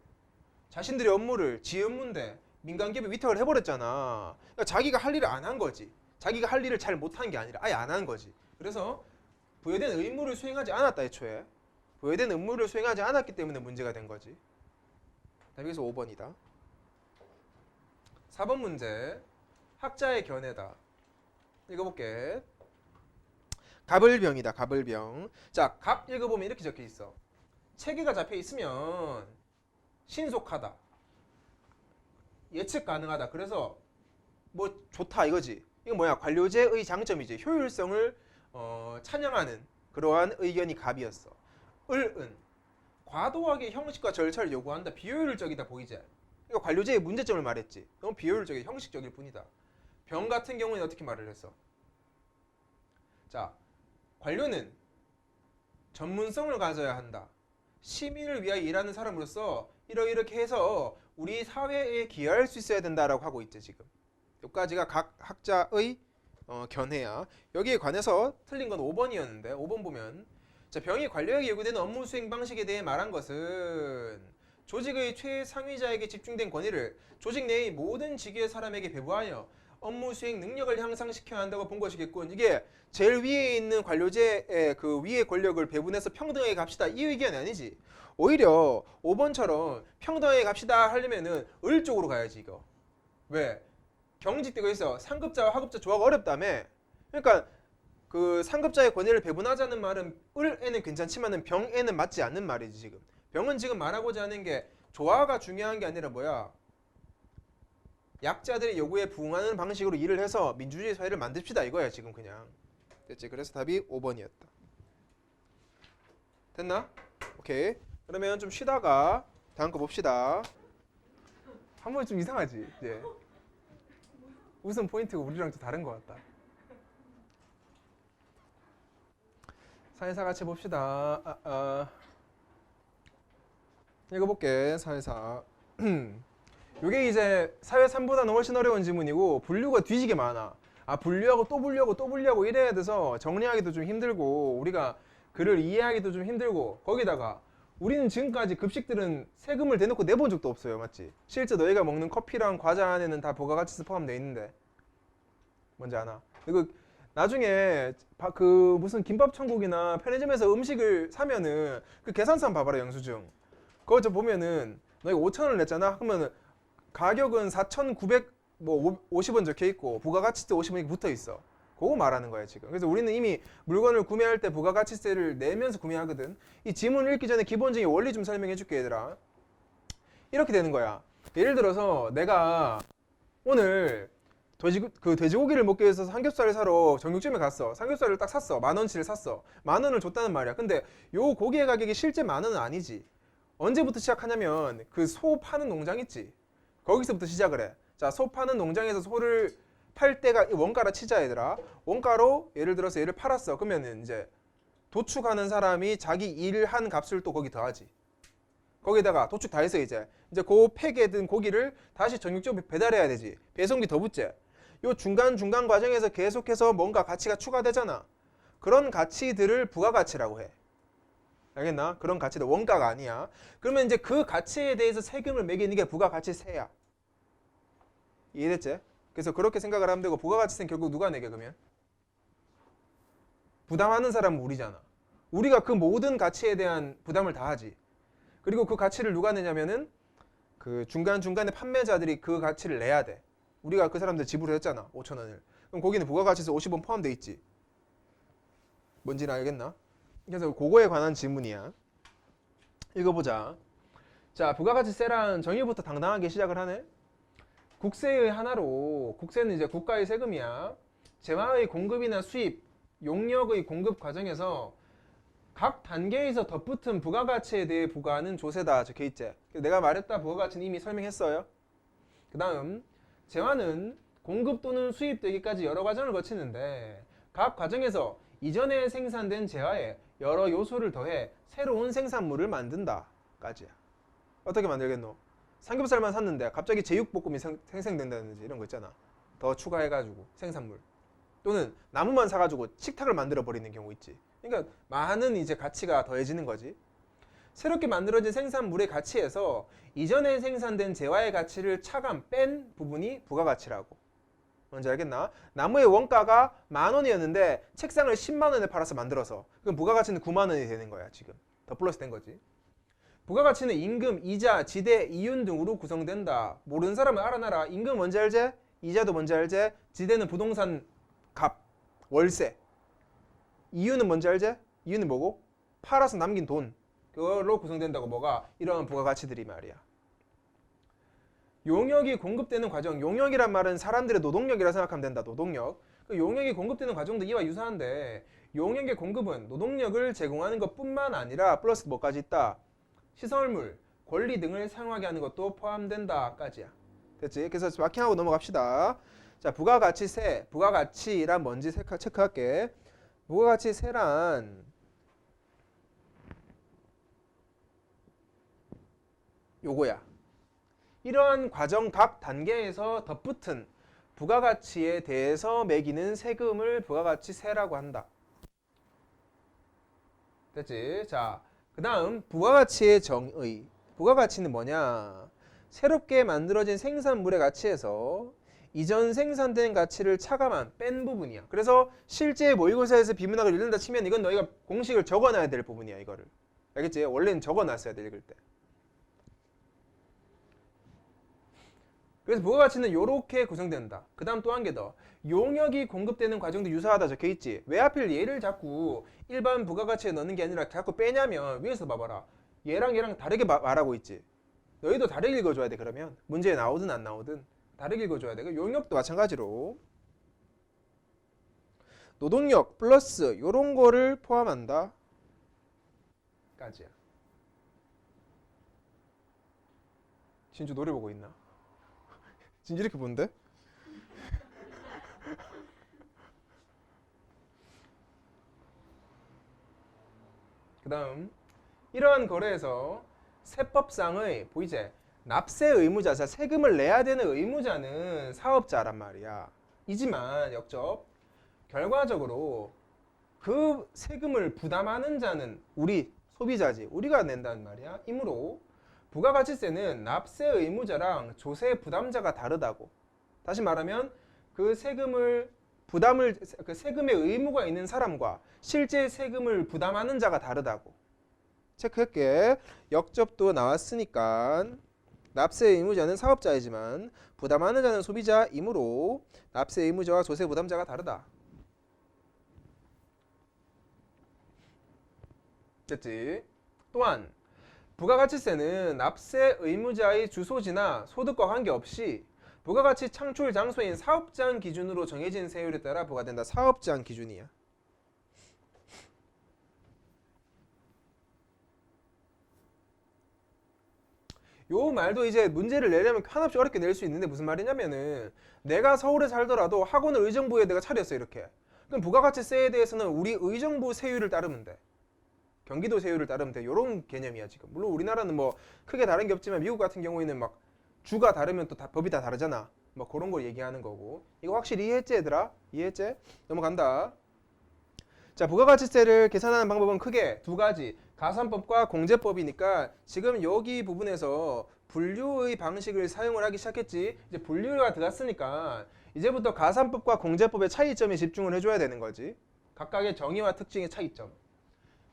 자신들의 업무를 지 업무인데 민간기업에 위탁을 해버렸잖아. 그러니까 자기가 할 일을 안 한 거지. 자기가 할 일을 잘 못한 게 아니라 아예 안 한 거지. 그래서 부여된 의무를 수행하지 않았다 애초에. 부여된 의무를 수행하지 않았기 때문에 문제가 된 거지. 여기서 5번이다. 4번 문제. 학자의 견해다. 읽어볼게. 갑을병이다. 갑을병. 자, 갑 읽어보면 이렇게 적혀 있어. 체계가 잡혀 있으면 신속하다. 예측 가능하다. 그래서 뭐 좋다 이거지. 이건 뭐야? 관료제의 장점이지. 효율성을 찬양하는 그러한 의견이 갑이었어. 을은 과도하게 형식과 절차를 요구한다. 비효율적이다 보이지? 이거 관료제의 문제점을 말했지. 너무 비효율적이 형식적일 뿐이다. 병 같은 경우는 어떻게 말을 했어? 자, 관료는 전문성을 가져야 한다. 시민을 위하여 일하는 사람으로서 이렇게 해서 우리 사회에 기여할 수 있어야 된다라고 하고 있지 지금. 여기까지가 각 학자의 견해야. 여기에 관해서 틀린 건 5번이었는데 5번 보면 자, 병이 관료에게 요구되는 업무 수행 방식에 대해 말한 것은 조직의 최상위자에게 집중된 권위를 조직 내의 모든 직위의 사람에게 배부하여 업무 수행 능력을 향상시켜야 한다고 본 것이겠군. 이게 제일 위에 있는 관료제의 그 위의 권력을 배분해서 평등하게 갑시다 이 의견이 아니지. 오히려 5번처럼 평등하게 갑시다 하려면은 을 쪽으로 가야지 이거. 왜? 경직되고 있어. 상급자와 하급자 조화가 어렵다며. 그러니까 그 상급자의 권위를 배분하자는 말은 을에는 괜찮지만은 병에는 맞지 않는 말이지 지금. 병은 지금 말하고자 하는 게 조화가 중요한 게 아니라 뭐야? 약자들의 요구에 부응하는 방식으로 일을 해서 민주주의 사회를 만듭시다 이거야 지금 그냥. 됐지? 그래서 답이 5번이었다. 됐나? 오케이. 그러면 좀 쉬다가 다음 거 봅시다. 한 번이 좀 이상하지? 이제 웃음 포인트가 우리랑 좀 다른 것 같다. 사회사 같이 봅시다. 읽어볼게. 사회사. 이게 이제 사회 3보다는 훨씬 어려운 지문이고 분류가 뒤지게 많아. 분류하고 또 분류하고 또 분류하고 이래야 돼서 정리하기도 좀 힘들고 우리가 글을 이해하기도 좀 힘들고 거기다가 우리는 지금까지 급식들은 세금을 대놓고 내본 적도 없어요. 맞지? 실제 너희가 먹는 커피랑 과자 안에는 다 부가가치세 포함되어 있는데 뭔지 아나? 이거 나중에 그 무슨 김밥 천국이나 편의점에서 음식을 사면은 그 계산서 한번 봐봐라 영수증. 그거 저 보면은 너희가 5,000원을 냈잖아. 그러면은 가격은 4,950원 적혀 있고 부가가치세 50원이 붙어 있어. 그거 말하는 거야 지금. 그래서 우리는 이미 물건을 구매할 때 부가가치세를 내면서 구매하거든. 이 지문 읽기 전에 기본적인 원리 좀 설명해 줄게 얘들아. 이렇게 되는 거야. 예를 들어서 내가 오늘 돼지고기를 먹기 위해서 삼겹살을 사러 정육점에 갔어. 삼겹살을 딱 샀어. 10,000원치를 샀어. 10,000원을 줬다는 말이야. 근데 요 고기의 가격이 실제 10,000원은 아니지. 언제부터 시작하냐면 그 소 파는 농장 있지. 거기서부터 시작을 해. 자, 소 파는 농장에서 소를 팔 때가 원가라 치자 얘들아. 원가로 예를 들어서 얘를 팔았어. 그러면 이제 도축하는 사람이 자기 일한 값을 또 거기 더하지. 거기다가 도축 다 해서 이제 그 팩에 든 고기를 다시 정육점에 배달해야 되지. 배송비 더 붙지. 요 중간 과정에서 계속해서 뭔가 가치가 추가되잖아. 그런 가치들을 부가가치라고 해. 알겠나? 그런 가치들 원가가 아니야. 그러면 이제 그 가치에 대해서 세금을 매기는 게 부가가치세야. 이해됐지? 그래서 그렇게 생각을 하면 되고 부가가치세는 결국 누가 내게 그러면? 부담하는 사람은 우리잖아. 우리가 그 모든 가치에 대한 부담을 다 하지. 그리고 그 가치를 누가 내냐면은 그 중간에 판매자들이 그 가치를 내야 돼. 우리가 그 사람들 지불했잖아. 5,000원을. 그럼 거기는 부가가치세 50원 포함돼 있지. 뭔지는 알겠나? 그래서 그거에 관한 질문이야. 읽어보자. 자, 부가가치세란 정의부터 당당하게 시작을 하네. 국세의 하나로, 국세는 이제 국가의 세금이야. 재화의 공급이나 수입, 용역의 공급 과정에서 각 단계에서 덧붙은 부가가치에 대해 부과하는 조세다 적혀있지. 내가 말했다 부가가치는 이미 설명했어요. 그 다음 재화는 공급 또는 수입되기까지 여러 과정을 거치는데 각 과정에서 이전에 생산된 재화에 여러 요소를 더해 새로운 생산물을 만든다 까지야. 어떻게 만들겠노? 삼겹살만 샀는데 갑자기 제육볶음이 생성된다든지 이런 거 있잖아. 더 추가해가지고 생산물. 또는 나무만 사가지고 식탁을 만들어 버리는 경우 있지. 그러니까 많은 이제 가치가 더해지는 거지. 새롭게 만들어진 생산물의 가치에서 이전에 생산된 재화의 가치를 차감 뺀 부분이 부가가치라고. 뭔지 알겠나? 나무의 원가가 10,000원이었는데 책상을 10만 원에 팔아서 만들어서 그럼 부가가치는 9만 원이 되는 거야 지금. 더 플러스 된 거지. 부가가치는 임금, 이자, 지대, 이윤 등으로 구성된다. 모르는 사람은 알아놔라. 임금 뭔지 알지? 이자도 뭔지 알지? 지대는 부동산 값, 월세. 이윤은 뭔지 알지? 이윤은 뭐고? 팔아서 남긴 돈. 그걸로 구성된다고 뭐가? 이런 부가가치들이 말이야. 용역이 공급되는 과정. 용역이란 말은 사람들의 노동력이라 생각하면 된다. 노동력. 그 용역이 공급되는 과정도 이와 유사한데 용역의 공급은 노동력을 제공하는 것뿐만 아니라 플러스 뭐까지 있다? 시설물, 권리 등을 사용하게 하는 것도 포함된다까지야. 됐지? 그래서 마킹하고 넘어갑시다. 자, 부가가치세. 부가가치란 뭔지 체크할게. 부가가치세란 요거야. 이러한 과정 각 단계에서 덧붙은 부가가치에 대해서 매기는 세금을 부가가치세라고 한다. 됐지? 자, 그 다음 부가가치의 정의. 부가가치는 뭐냐? 새롭게 만들어진 생산물의 가치에서 이전 생산된 가치를 차감한 뺀 부분이야. 그래서 실제 모의고사에서 비문학을 읽는다 치면 이건 너희가 공식을 적어놔야 될 부분이야. 이거를. 알겠지? 원래는 적어놨어야 돼 읽을 때. 그래서 부가가치는 이렇게 구성된다. 그 다음 또 한 개 더. 용역이 공급되는 과정도 유사하다 적혀있지. 왜 하필 얘를 자꾸 일반 부가가치에 넣는 게 아니라 자꾸 빼냐면 위에서 봐봐라. 얘랑 다르게 말하고 있지. 너희도 다르게 읽어줘야 돼. 그러면 문제에 나오든 안 나오든 다르게 읽어줘야 돼. 용역도 마찬가지로 노동력 플러스 요런 거를 포함한다 까지야. 진주 노래 보고 있나? 진주 이렇게 보는데? 그 다음 이러한 거래에서 세법상의 보이지? 납세 의무자자 세금을 내야 되는 의무자는 사업자란 말이야. 이지만 역접 결과적으로 그 세금을 부담하는 자는 우리 소비자지. 우리가 낸다는 말이야. 이므로 부가가치세는 납세 의무자랑 조세 부담자가 다르다고. 다시 말하면 그 세금의 의무가 있는 사람과 실제 세금을 부담하는 자가 다르다고. 체크할게. 역접도 나왔으니까 납세 의무자는 사업자이지만 부담하는 자는 소비자이므로 납세 의무자와 조세 부담자가 다르다. 됐지? 또한 부가가치세는 납세 의무자의 주소지나 소득과 관계없이 부가가치 창출 장소인 사업장 기준으로 정해진 세율에 따라 부과된다. 사업장 기준이야. 요 말도 이제 문제를 내려면 한없이 어렵게 낼 수 있는데 무슨 말이냐면은 내가 서울에 살더라도 학원을 의정부에 내가 차렸어 이렇게. 그럼 부가가치세에 대해서는 우리 의정부 세율을 따르면 돼. 경기도 세율을 따르면 돼. 요런 개념이야 지금. 물론 우리나라는 뭐 크게 다른 게 없지만 미국 같은 경우에는 막 주가 다르면 또 법이 다 다르잖아. 뭐 그런 걸 얘기하는 거고. 이거 확실히 이해했지 얘들아? 이해했지? 넘어간다. 자, 부가가치세를 계산하는 방법은 크게 두 가지. 가산법과 공제법이니까 지금 여기 부분에서 분류의 방식을 사용을 하기 시작했지. 이제 분류가 들어갔으니까 이제부터 가산법과 공제법의 차이점에 집중을 해줘야 되는 거지. 각각의 정의와 특징의 차이점.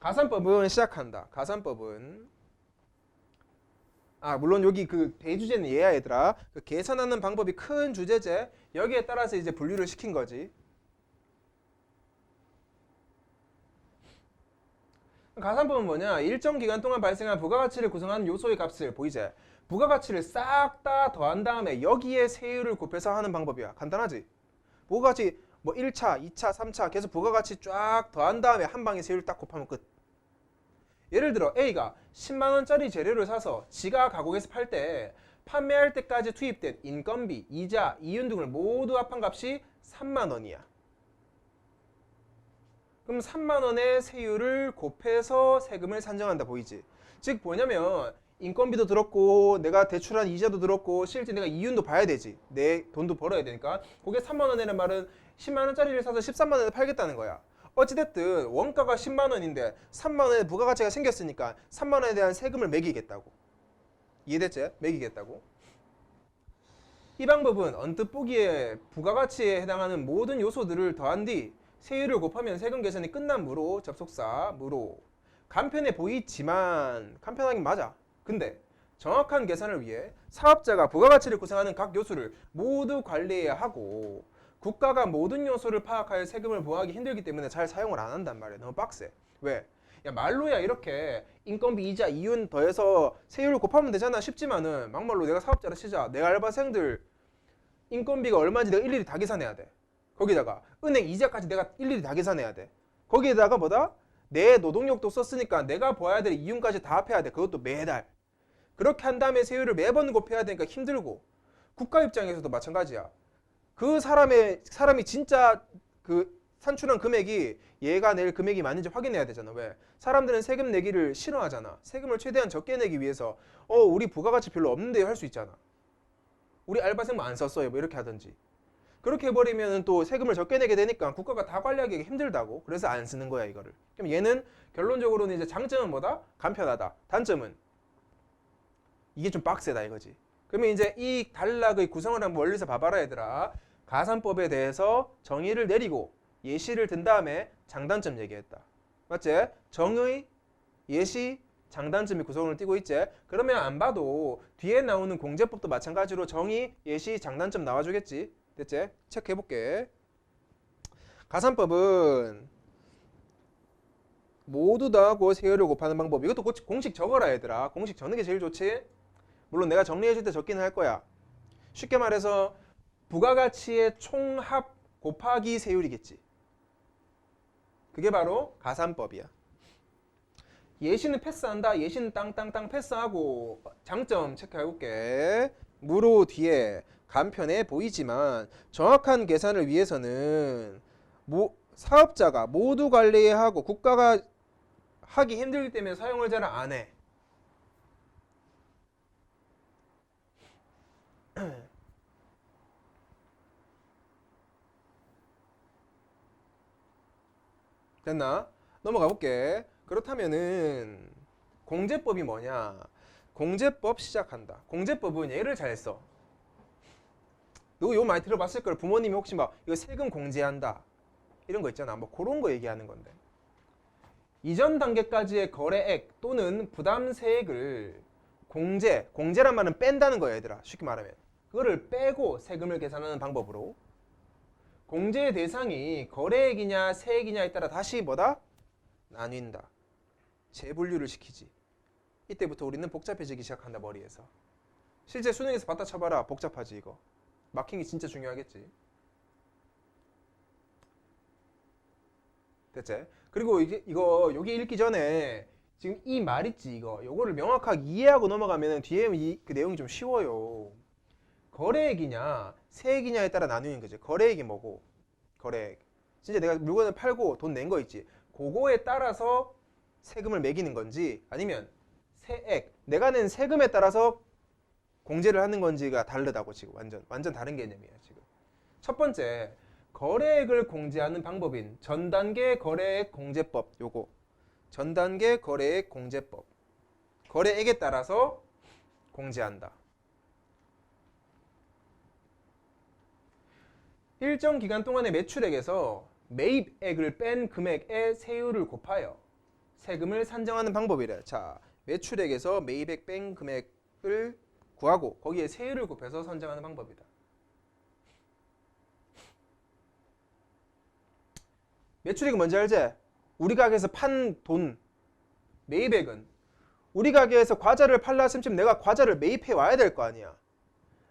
가산법은 시작한다. 가산법은 물론 여기 그 대주제는 얘야 얘들아. 그 계산하는 방법이 큰 주제제. 여기에 따라서 이제 분류를 시킨 거지. 가산법은 뭐냐? 일정 기간 동안 발생한 부가가치를 구성하는 요소의 값을 보이지? 부가가치를 싹 다 더한 다음에 여기에 세율을 곱해서 하는 방법이야. 간단하지? 부가가치 뭐 1차, 2차, 3차 계속 부가가치 쫙 더한 다음에 한 방에 세율 딱 곱하면 끝. 예를 들어 A가 10만 원짜리 재료를 사서 지가 가공해서 팔 때 판매할 때까지 투입된 인건비, 이자, 이윤 등을 모두 합한 값이 3만 원이야. 그럼 3만 원의 세율을 곱해서 세금을 산정한다 보이지? 즉 뭐냐면 인건비도 들었고 내가 대출한 이자도 들었고 실제 내가 이윤도 봐야 되지. 내 돈도 벌어야 되니까. 그게 3만 원이라는 말은 10만 원짜리를 사서 13만 원에 팔겠다는 거야. 어찌됐든 원가가 10만 원인데 3만 원의 부가가치가 생겼으니까 3만 원에 대한 세금을 매기겠다고. 이해됐지? 매기겠다고. 이 방법은 언뜻 보기에 부가가치에 해당하는 모든 요소들을 더한 뒤 세율을 곱하면 세금 계산이 끝난 무로 접속사 무로. 간편해 보이지만 간편하긴 맞아. 근데 정확한 계산을 위해 사업자가 부가가치를 구성하는 각 요소를 모두 관리해야 하고 국가가 모든 요소를 파악하여 세금을 부과하기 힘들기 때문에 잘 사용을 안 한단 말이야. 너무 빡세. 왜? 야 말로야 이렇게 인건비, 이자, 이윤 더해서 세율을 곱하면 되잖아. 쉽지만은 막말로 내가 사업자를 치자. 내가 알바생들 인건비가 얼마인지 내가 일일이 다 계산해야 돼. 거기다가 은행 이자까지 내가 일일이 다 계산해야 돼. 거기에다가 뭐다? 내 노동력도 썼으니까 내가 봐야 될 이윤까지 다 합해야 돼. 그것도 매달. 그렇게 한 다음에 세율을 매번 곱해야 되니까 힘들고 국가 입장에서도 마찬가지야. 그 사람이 진짜 그 산출한 금액이 얘가 낼 금액이 맞는지 확인해야 되잖아. 왜? 사람들은 세금 내기를 싫어하잖아. 세금을 최대한 적게 내기 위해서 우리 부가가치 별로 없는데요 할 수 있잖아. 우리 알바생만 안 썼어요 뭐 이렇게 하든지. 그렇게 해버리면 또 세금을 적게 내게 되니까 국가가 다 관리하기 힘들다고. 그래서 안 쓰는 거야 이거를. 그럼 얘는 결론적으로는 이제 장점은 뭐다? 간편하다. 단점은 이게 좀 빡세다 이거지. 그러면 이제 이 단락의 구성을 한번 멀리서 봐봐라 얘들아. 가산법에 대해서 정의를 내리고 예시를 든 다음에 장단점 얘기했다. 맞지? 정의, 예시, 장단점이 구성을 띄고 있지? 그러면 안 봐도 뒤에 나오는 공제법도 마찬가지로 정의, 예시, 장단점 나와주겠지? 됐지? 체크해볼게. 가산법은 모두 더하고 세율을 곱하는 방법. 이것도 공식 적어라 얘들아. 공식 적는 게 제일 좋지? 물론 내가 정리해줄 때 적기는 할 거야. 쉽게 말해서 부가가치의 총합 곱하기 세율이겠지. 그게 바로 가산법이야. 예시는 패스한다. 예시는 땅땅땅 패스하고 장점 체크해볼게. 무로 뒤에 간편해 보이지만 정확한 계산을 위해서는 사업자가 모두 관리해야 하고 국가가 하기 힘들기 때문에 사용을 잘 안 해. 됐나? 넘어가 볼게. 그렇다면은 공제법이 뭐냐? 공제법 시작한다. 공제법은 얘를 잘 써. 너 이거 많이 들어봤을 걸. 부모님이 혹시 막 이거 세금 공제한다 이런 거 있잖아. 뭐 그런 거 얘기하는 건데. 이전 단계까지의 거래액 또는 부담세액을 공제란 말은 뺀다는 거야 얘들아. 쉽게 말하면 그거를 빼고 세금을 계산하는 방법으로 공제의 대상이 거래액이냐 세액이냐에 따라 다시 뭐다? 나뉜다. 재분류를 시키지. 이때부터 우리는 복잡해지기 시작한다. 머리에서. 실제 수능에서 받다 쳐봐라. 복잡하지 이거. 마킹이 진짜 중요하겠지. 됐지? 그리고 이거 여기 읽기 전에 지금 이 말 있지 이거. 요거를 명확하게 이해하고 넘어가면 뒤에 그 내용이 좀 쉬워요. 거래액이냐 세액이냐에 따라 나누는 거지. 거래액이 뭐고? 거래액. 진짜 내가 물건을 팔고 돈 낸 거 있지. 그거에 따라서 세금을 매기는 건지 아니면 세액. 내가 낸 세금에 따라서 공제를 하는 건지가 다르다고 지금 완전 다른 개념이야 지금. 첫 번째 거래액을 공제하는 방법인 전단계 거래액 공제법. 요거 전단계 거래액 공제법. 거래액에 따라서 공제한다. 일정 기간 동안의 매출액에서 매입액을 뺀 금액의 세율을 곱하여 세금을 산정하는 방법이래. 자, 매출액에서 매입액 뺀 금액 구하고 거기에 세율을 곱해서 선정하는 방법이다. 매출액은 뭔지 알지? 우리 가게에서 판 돈, 매입액은 우리 가게에서 과자를 팔라 했으면 내가 과자를 매입해 와야 될 거 아니야.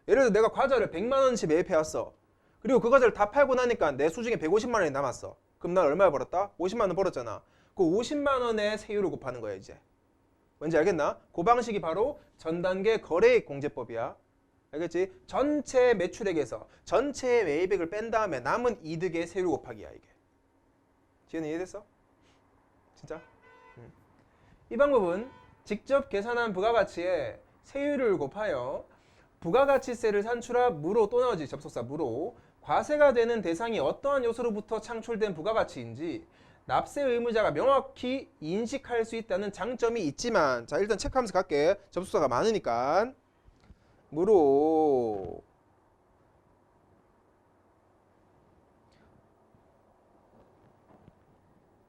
예를 들어 내가 과자를 100만 원치 매입해 왔어. 그리고 그 과자를 다 팔고 나니까 내 수중에 150만 원이 남았어. 그럼 난 얼마 벌었다? 50만 원 벌었잖아. 그 50만 원의 세율을 곱하는 거야 이제. 뭔지 알겠나? 그 방식이 바로 전 단계 거래액 공제법이야. 알겠지? 전체 매출액에서 전체 매입액을 뺀 다음에 남은 이득의 세율 곱하기야 이게. 지혜는 이해됐어? 진짜? 이 방법은 직접 계산한 부가가치에 세율을 곱하여 부가가치세를 산출하 무로 또 나오지 접속사 무로 과세가 되는 대상이 어떠한 요소로부터 창출된 부가가치인지 납세 의무자가 명확히 인식할 수 있다는 장점이 있지만 자 일단 체크하면서 갈게. 접속사가 많으니까 무로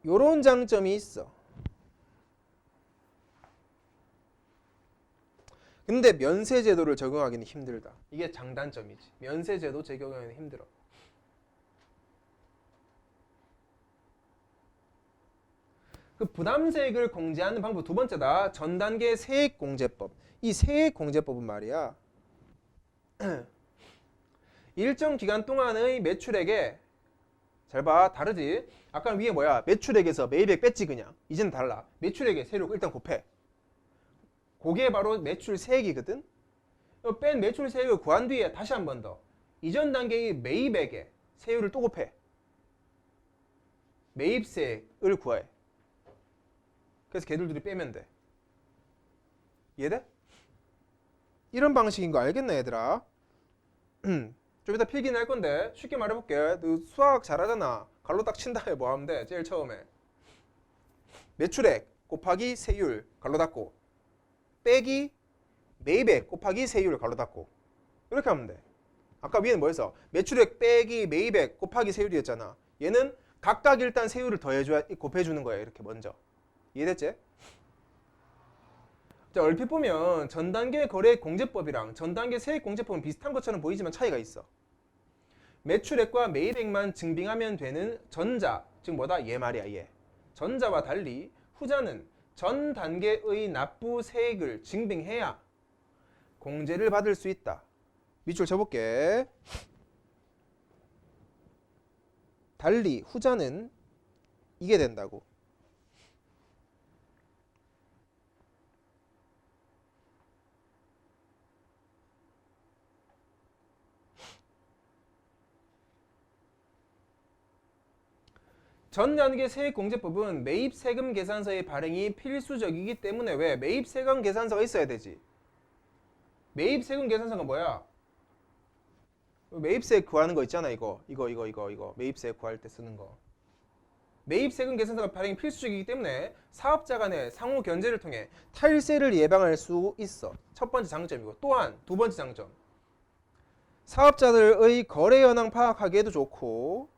요런 장점이 있어. 근데 면세제도를 적용하기는 힘들다. 이게 장단점이지. 면세제도 적용하기는 힘들어. 그 부담세액을 공제하는 방법 두 번째다. 전 단계 세액공제법. 이 세액공제법은 말이야. 일정 기간 동안의 매출액에 잘 봐. 다르지? 아까 위에 뭐야? 매출액에서 매입액 뺐지 그냥. 이제는 달라. 매출액에 세율을 일단 곱해. 그게 바로 매출 세액이거든. 뺀 매출 세액을 구한 뒤에 다시 한 번 더 이전 단계의 매입액에 세율을 또 곱해. 매입세액을 구해. 그래서 걔들 둘이 빼면 돼. 이해돼? 이런 방식인 거 알겠나 얘들아? 좀 이따 필기는 할 건데 쉽게 말해볼게. 너 수학 잘하잖아. 갈로 딱 친 다음에 뭐 하면 돼? 제일 처음에 매출액 곱하기 세율 갈로 닫고 빼기 매입액 곱하기 세율 갈로 닫고 이렇게 하면 돼. 아까 위에는 뭐였어? 매출액 빼기 매입액 곱하기 세율이었잖아. 얘는 각각 일단 세율을 더해줘야 곱해주는 거야. 이렇게 먼저. 이해됐지? 자, 얼핏 보면 전 단계 거래액 공제법이랑 전 단계 세액 공제법은 비슷한 것처럼 보이지만 차이가 있어. 매출액과 매입액만 증빙하면 되는 전자, 즉 뭐다? 얘 말이야, 얘. 전자와 달리 후자는 전 단계의 납부 세액을 증빙해야 공제를 받을 수 있다. 밑줄 쳐볼게. 달리 후자는 이게 된다고. 전 단계 세액공제법은 매입세금 계산서의 발행이 필수적이기 때문에 왜? 매입세금 계산서가 있어야 되지. 매입세금 계산서가 뭐야? 매입세 구하는 거 있잖아. 이거 매입세 구할 때 쓰는 거. 매입세금 계산서가 발행이 필수적이기 때문에 사업자 간의 상호 견제를 통해 탈세를 예방할 수 있어. 첫 번째 장점이고 또한 두 번째 장점. 사업자들의 거래 현황 파악하기에도 좋고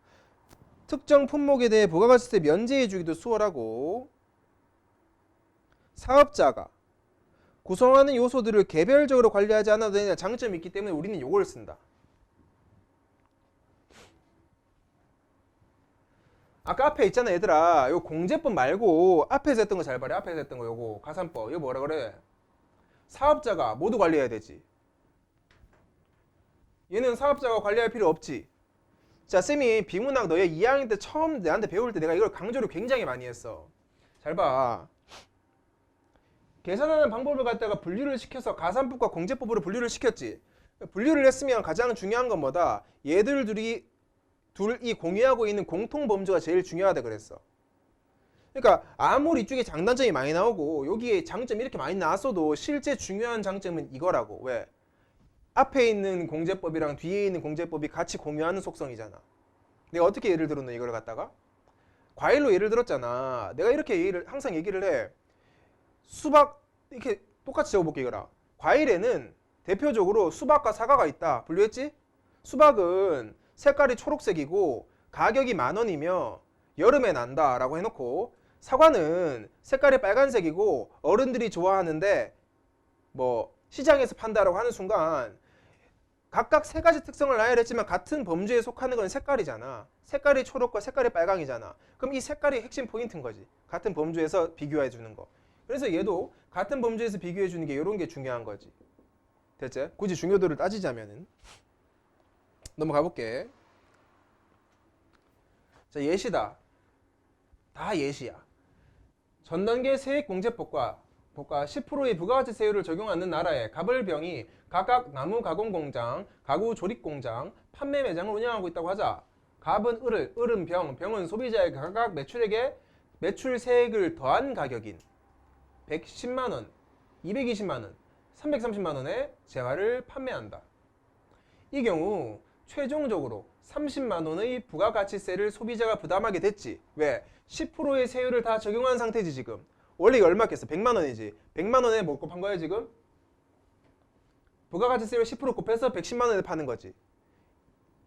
특정 품목에 대해 부가가치세 면제해주기도 수월하고 사업자가 구성하는 요소들을 개별적으로 관리하지 않아도 되는 장점이 있기 때문에 우리는 이걸 쓴다. 아까 앞에 있잖아 얘들아. 요 공제법 말고 앞에서 했던 거 잘 봐라. 앞에서 했던 거 요거 가산법. 이거 뭐라 그래? 사업자가 모두 관리해야 되지. 얘는 사업자가 관리할 필요 없지. 자, 쌤이 비문학 너의 2학년 때 처음 내한테 배울 때 내가 이걸 강조를 굉장히 많이 했어. 잘 봐. 계산하는 방법을 갖다가 분류를 시켜서 가산법과 공제법으로 분류를 시켰지. 분류를 했으면 가장 중요한 건 뭐다? 얘들 둘이 공유하고 있는 공통 범주가 제일 중요하다 그랬어. 그러니까 아무리 이쪽에 장단점이 많이 나오고 여기에 장점이 이렇게 많이 나왔어도 실제 중요한 장점은 이거라고. 왜? 앞에 있는 공제법이랑 뒤에 있는 공제법이 같이 공유하는 속성이잖아. 내가 어떻게 예를 들었노 이걸 갖다가? 과일로 예를 들었잖아. 내가 이렇게 항상 얘기를 해. 수박 이렇게 똑같이 적어볼게 이거라. 과일에는 대표적으로 수박과 사과가 있다. 분류했지? 수박은 색깔이 초록색이고 가격이 10,000원이며 여름에 난다 라고 해놓고 사과는 색깔이 빨간색이고 어른들이 좋아하는데 뭐 시장에서 판다라고 하는 순간 각각 세 가지 특성을 나열했지만 같은 범주에 속하는 건 색깔이잖아. 색깔이 초록과 색깔이 빨강이잖아. 그럼 이 색깔이 핵심 포인트인 거지. 같은 범주에서 비교해 주는 거. 그래서 얘도 같은 범주에서 비교해 주는 게 이런 게 중요한 거지. 됐지? 굳이 중요도를 따지자면은 넘어가 볼게. 자, 예시다. 다 예시야. 전 단계 세액공제법과 10%의 부가가치세율을 적용하는 나라의 갑을병이 각각 나무 가공 공장, 가구 조립 공장, 판매 매장을 운영하고 있다고 하자. 갑은 을은 병, 병은 소비자의 각각 매출액에 매출 세액을 더한 가격인 110만 원, 220만 원, 330만 원의 재화를 판매한다. 이 경우 최종적으로 30만 원의 부가가치세를 소비자가 부담하게 됐지. 왜? 10%의 세율을 다 적용한 상태지 지금. 원래 얼마겠어? 100만 원이지. 100만 원에 뭐 곱한 거야 지금? 부가가치세율 10% 곱해서 110만 원에 파는 거지.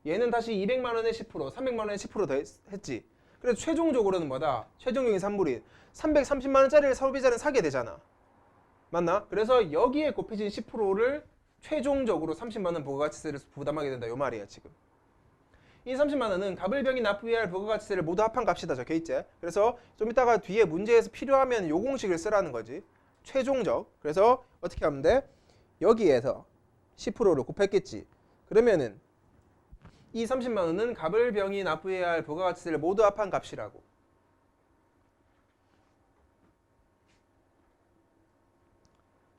얘는 다시 200만 원에 10%, 300만 원에 10% 더 했지. 그래서 최종적으로는 뭐다? 최종적인 산물인 330만 원짜리를 소비자는 사게 되잖아. 맞나? 그래서 여기에 곱해진 10%를 최종적으로 30만 원 부가가치세를 부담하게 된다. 요 말이야 지금. 이 30만 원은 갑을병이 납부해야 할 부가가치세를 모두 합한 값이다. 적혀있지? 그래서 좀 이따가 뒤에 문제에서 필요하면 요 공식을 쓰라는 거지. 최종적. 그래서 어떻게 하면 돼? 여기에서 10%를 곱했겠지. 그러면은 이 30만 원은 갑을병이 납부해야 할 부가가치세를 모두 합한 값이라고.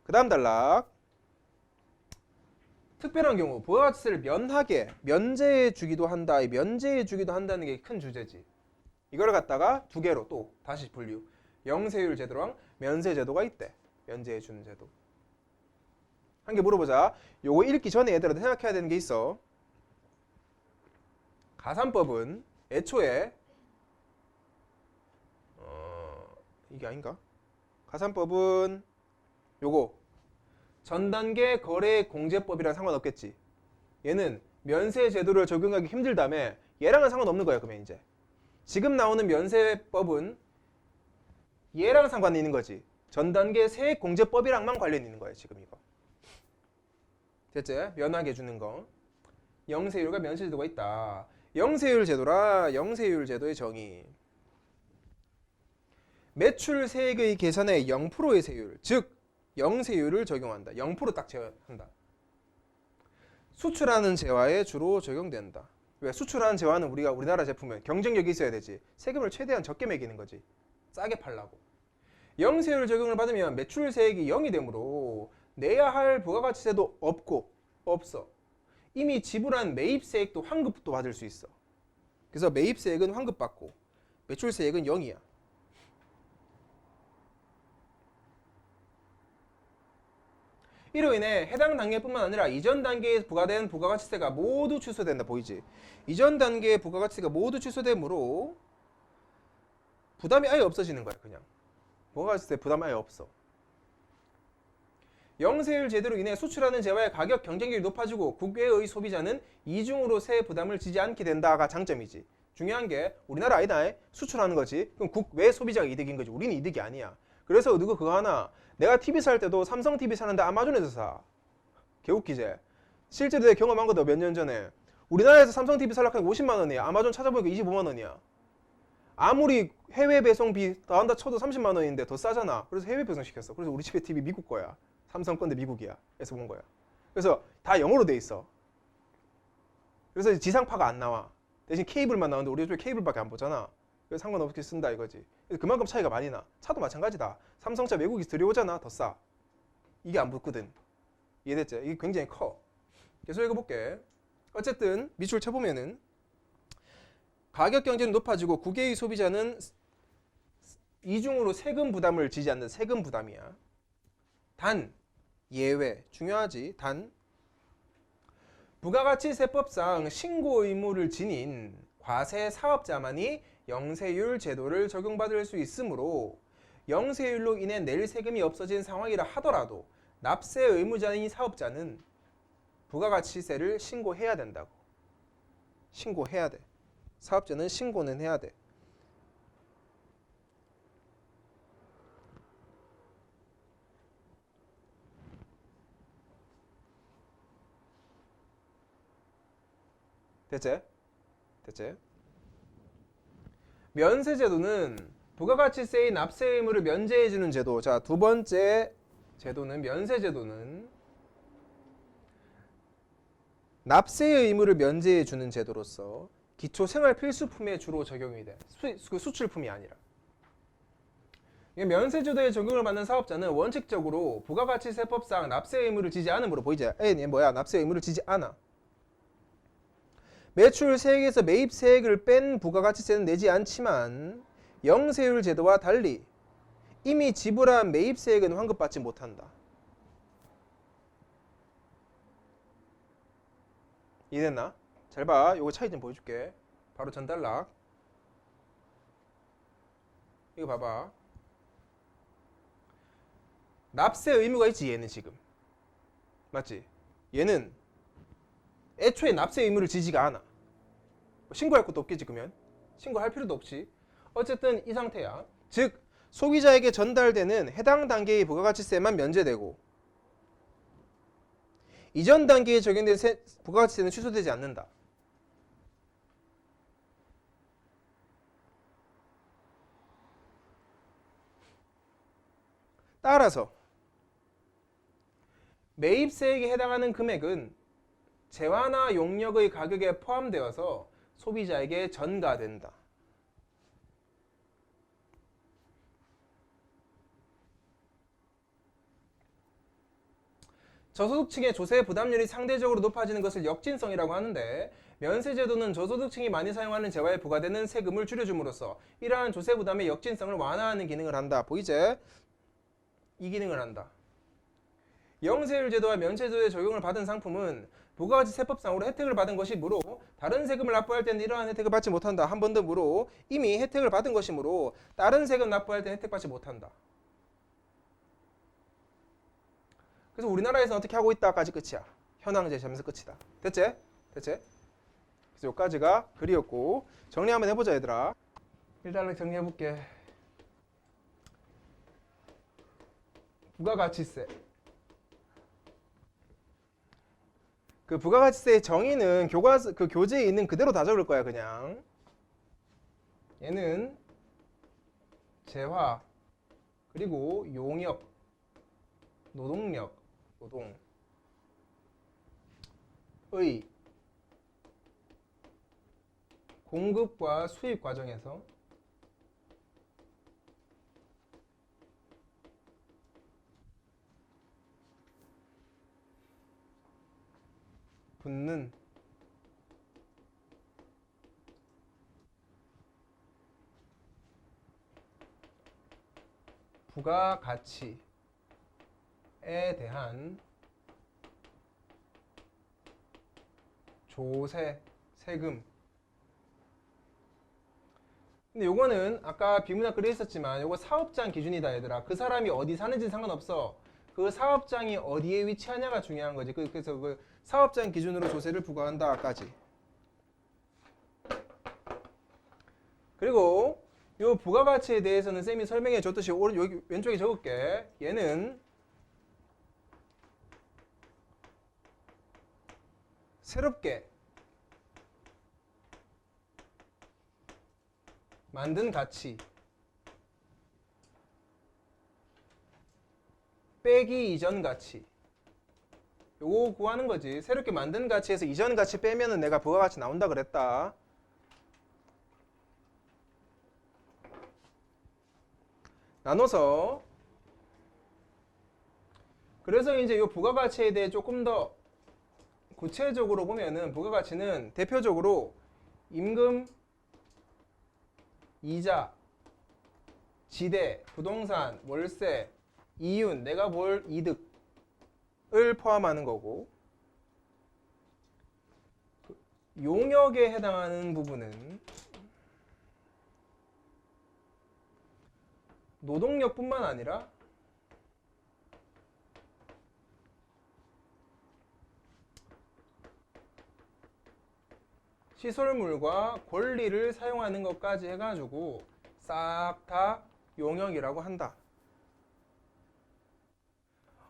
그 다음 단락. 특별한 경우 부가가치세를 면제해 주기도 한다. 면제해 주기도 한다는 게 큰 주제지. 이걸 갖다가 두 개로 또 다시 분류. 영세율 제도랑 면세 제도가 있대. 면제해 주는 제도. 한 개 물어보자. 요거 읽기 전에 얘들아 생각해야 되는 게 있어. 가산법은 애초에 이게 아닌가? 가산법은 요거 전단계 거래공제법이랑 상관없겠지. 얘는 면세 제도를 적용하기 힘들다며 얘랑은 상관없는 거야. 그러면 이제 지금 나오는 면세법은 얘랑 상관이 있는 거지. 전단계 세액공제법이랑만 관련이 있는 거야. 지금 이거. 됐지? 면하게 해주는 거. 영세율과 면세제도가 있다. 영세율 제도라. 영세율 제도의 정의. 매출 세액의 계산에 0%의 세율, 즉 영세율을 적용한다. 0%딱 제한한다. 수출하는 재화에 주로 적용된다. 왜? 수출하는 재화는 우리나라 제품은 경쟁력이 있어야 되지. 세금을 최대한 적게 매기는 거지. 싸게 팔라고. 영세율 적용을 받으면 매출 세액이 0이 되므로 내야 할 부가가치세도 없어. 이미 지불한 매입세액도 환급도 받을 수 있어. 그래서 매입세액은 환급받고 매출세액은 0이야. 이로 인해 해당 단계뿐만 아니라 이전 단계에 부과된 부가가치세가 모두 취소된다. 보이지? 이전 단계의 부가가치세가 모두 취소되므로 부담이 아예 없어지는 거야. 그냥 부가가치세 부담이 아예 없어. 영세율 제도로 인해 수출하는 재화의 가격 경쟁력이 높아지고 국외의 소비자는 이중으로 세 부담을 지지 않게 된다가 장점이지. 중요한 게 우리나라 아니다. 수출하는 거지. 그럼 국외 소비자가 이득인 거지. 우리는 이득이 아니야. 그래서 누구 그거 하나, 내가 TV 살 때도 삼성 TV 사는데 아마존에서 사. 개웃기지? 실제로 내가 경험한 거다. 몇 년 전에 우리나라에서 삼성 TV 살려고 하면 50만 원이야. 아마존 찾아보니까 25만 원이야. 아무리 해외 배송비 더한다 쳐도 30만 원인데 더 싸잖아. 그래서 해외 배송 시켰어. 그래서 우리 집에 TV 미국 거야. 삼성 건데 미국이야. 그래서 본 거야. 그래서 다 영어로 돼 있어. 그래서 지상파가 안 나와. 대신 케이블만 나오는데 우리 집에 케이블밖에 안 보잖아. 그래서 상관없게 쓴다 이거지. 그래서 그만큼 차이가 많이 나. 차도 마찬가지다. 삼성차 외국에서 들여오잖아. 더 싸. 이게 안 붙거든. 이해됐지? 이게 굉장히 커. 계속 읽어볼게. 어쨌든 밑줄 쳐보면은 가격 경쟁이 높아지고 국외의 소비자는 이중으로 세금 부담을 지지 않는 세금 부담이야. 단 예외 중요하지. 단 부가가치세법상 신고 의무를 지닌 과세 사업자만이 영세율 제도를 적용받을 수 있으므로 영세율로 인해 낼 세금이 없어진 상황이라 하더라도 납세 의무자인 사업자는 부가가치세를 신고해야 된다고. 신고해야 돼. 사업자는 신고는 해야 돼. 됐지? 됐지? 면세제도는 부가가치세의 납세 의무를 면제해주는 제도. 자, 두 번째 제도는 면세제도는 납세의 의무를 면제해주는 제도로서 기초 생활 필수품에 주로 적용이 돼. 수출품이 아니라. 면세제도에 적용을 받는 사업자는 원칙적으로 부가가치세법상 납세 의무를 지지 않으므로 보이지? A는 뭐야? 납세 의무를 지지 않아. 매출 세액에서 매입 세액을 뺀 부가가치세는 내지 않지만 영세율 제도와 달리 이미 지불한 매입 세액은 환급받지 못한다. 이해됐나? 잘 봐. 요거 차이 좀 보여줄게. 바로 전달락. 이거 봐봐. 납세 의무가 있지, 얘는 지금. 맞지? 얘는 애초에 납세 의무를 지지가 않아. 신고할 것도 없겠지, 그러면. 신고할 필요도 없지. 어쨌든 이 상태야. 즉, 소비자에게 전달되는 해당 단계의 부가가치세만 면제되고 이전 단계에 적용된 부가가치세는 취소되지 않는다. 따라서 매입세액에 해당하는 금액은 재화나 용역의 가격에 포함되어서 소비자에게 전가된다. 저소득층의 조세 부담률이 상대적으로 높아지는 것을 역진성이라고 하는데 면세제도는 저소득층이 많이 사용하는 재화에 부과되는 세금을 줄여줌으로써 이러한 조세 부담의 역진성을 완화하는 기능을 한다. 보이지? 이 기능을 한다. 영세율 제도와 면세제도에 적용을 받은 상품은 부가가치세법상으로 혜택을 받은 것이므로 다른 세금을 납부할 때는 이러한 혜택을 받지 못한다. 한 번 더 물어. 이미 혜택을 받은 것이므로 다른 세금 납부할 때는 혜택받지 못한다. 그래서 우리나라에서는 어떻게 하고 있다까지 끝이야. 현황 제시하면서 끝이다. 됐지? 됐지? 그래서 여기까지가 글이었고 정리 한번 해보자 얘들아. 일단은 정리해볼게. 부가가치세. 그 부가가치세의 정의는 그 교재에 있는 그대로 다 적을 거야 그냥. 얘는 재화 그리고 용역, 노동력, 노동의 공급과 수입 과정에서 붙는 부가가치에 대한 조세, 세금. 근데 요거는 아까 비문학 글에 있었지만 요거 사업장 기준이다 얘들아. 그 사람이 어디 사는지 상관없어. 그 사업장이 어디에 위치하냐가 중요한 거지. 그래서 그 사업장 기준으로 조세를 부과한다까지. 그리고 요 부가가치에 대해서는 쌤이 설명해 줬듯이 여기 왼쪽에 적을게. 얘는 새롭게 만든 가치 빼기 이전 가치 요거 구하는 거지. 새롭게 만든 가치에서 이전 가치 빼면은 내가 부가가치 나온다 그랬다. 나눠서 그래서 이제 이 부가가치에 대해 조금 더 구체적으로 보면은 부가가치는 대표적으로 임금, 이자, 지대, 부동산, 월세, 이윤, 내가 볼 이득을 포함하는 거고 용역에 해당하는 부분은 노동력뿐만 아니라 시설물과 권리를 사용하는 것까지 해가지고 싹 다 용역이라고 한다.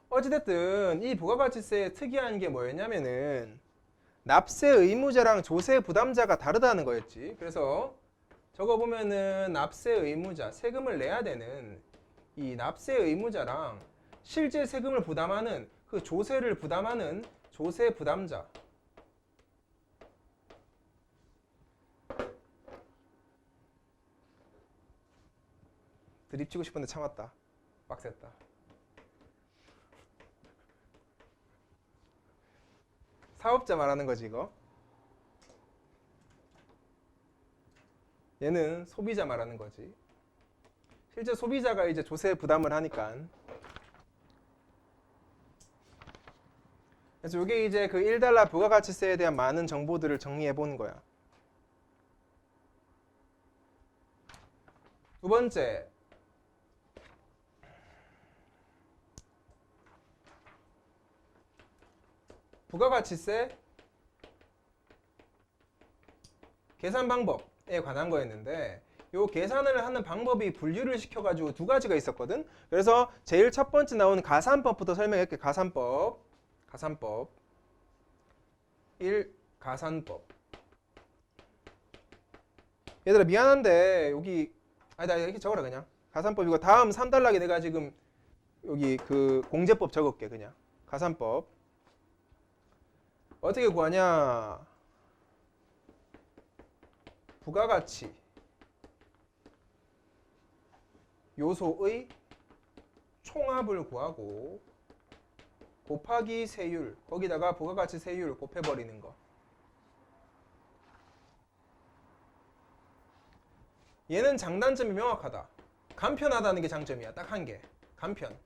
어찌됐든 이 부가가치세의 특이한 게 뭐였냐면은 납세 의무자랑 조세 부담자가 다르다는 거였지. 그래서 저거 보면은 납세 의무자, 세금을 내야 되는 이 납세 의무자랑 실제 세금을 부담하는 그 조세를 부담하는 조세 부담자. 드립 치고 싶은데 참았다. 빡셌다. 사업자 말하는 거지 이거. 얘는 소비자 말하는 거지. 실제 소비자가 이제 조세 부담을 하니까. 그래서 이게 이제 그 1달러 부가가치세에 대한 많은 정보들을 정리해 보는 거야. 두 번째, 부가가치세 계산 방법에 관한 거였는데 요 계산을 하는 방법이 분류를 시켜가지고 두 가지가 있었거든. 그래서 제일 첫 번째 나오는 가산법부터 설명할게. 가산법 1. 가산법. 얘들아 미안한데 여기 아니다 이렇게 적어라 그냥. 가산법 이거 다음 3단락에 내가 지금 여기 그 공제법 적을게 그냥. 가산법 어떻게 구하냐? 부가가치 요소의 총합을 구하고 곱하기 세율, 거기다가 부가가치 세율 곱해버리는 거. 얘는 장단점이 명확하다. 간편하다는 게 장점이야. 딱 한 개. 간편.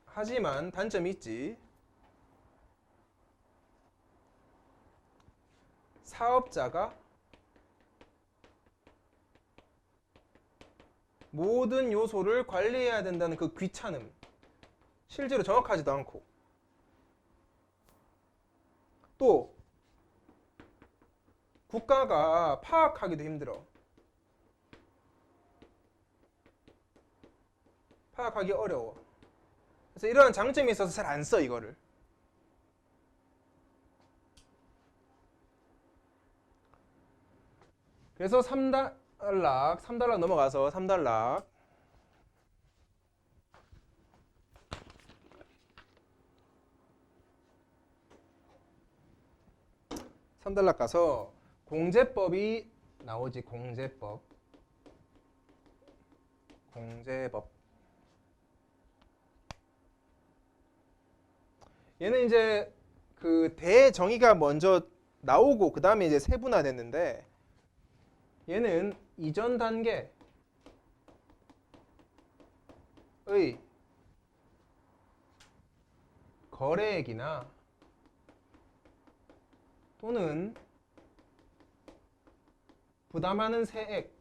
하지만 단점이 있지. 사업자가 모든 요소를 관리해야 된다는 그 귀찮음. 실제로 정확하지도 않고. 또 국가가 파악하기도 힘들어. 파악하기 어려워. 그래서 이러한 장점이 있어서 잘 안 써 이거를. 그래서 3단락 넘어가서 3단락. 3단락 가서 공제법이 나오지. 공제법. 얘는 이제 그 대정의가 먼저 나오고 그 다음에 이제 세분화됐는데 얘는 이전 단계의 거래액이나 또는 부담하는 세액,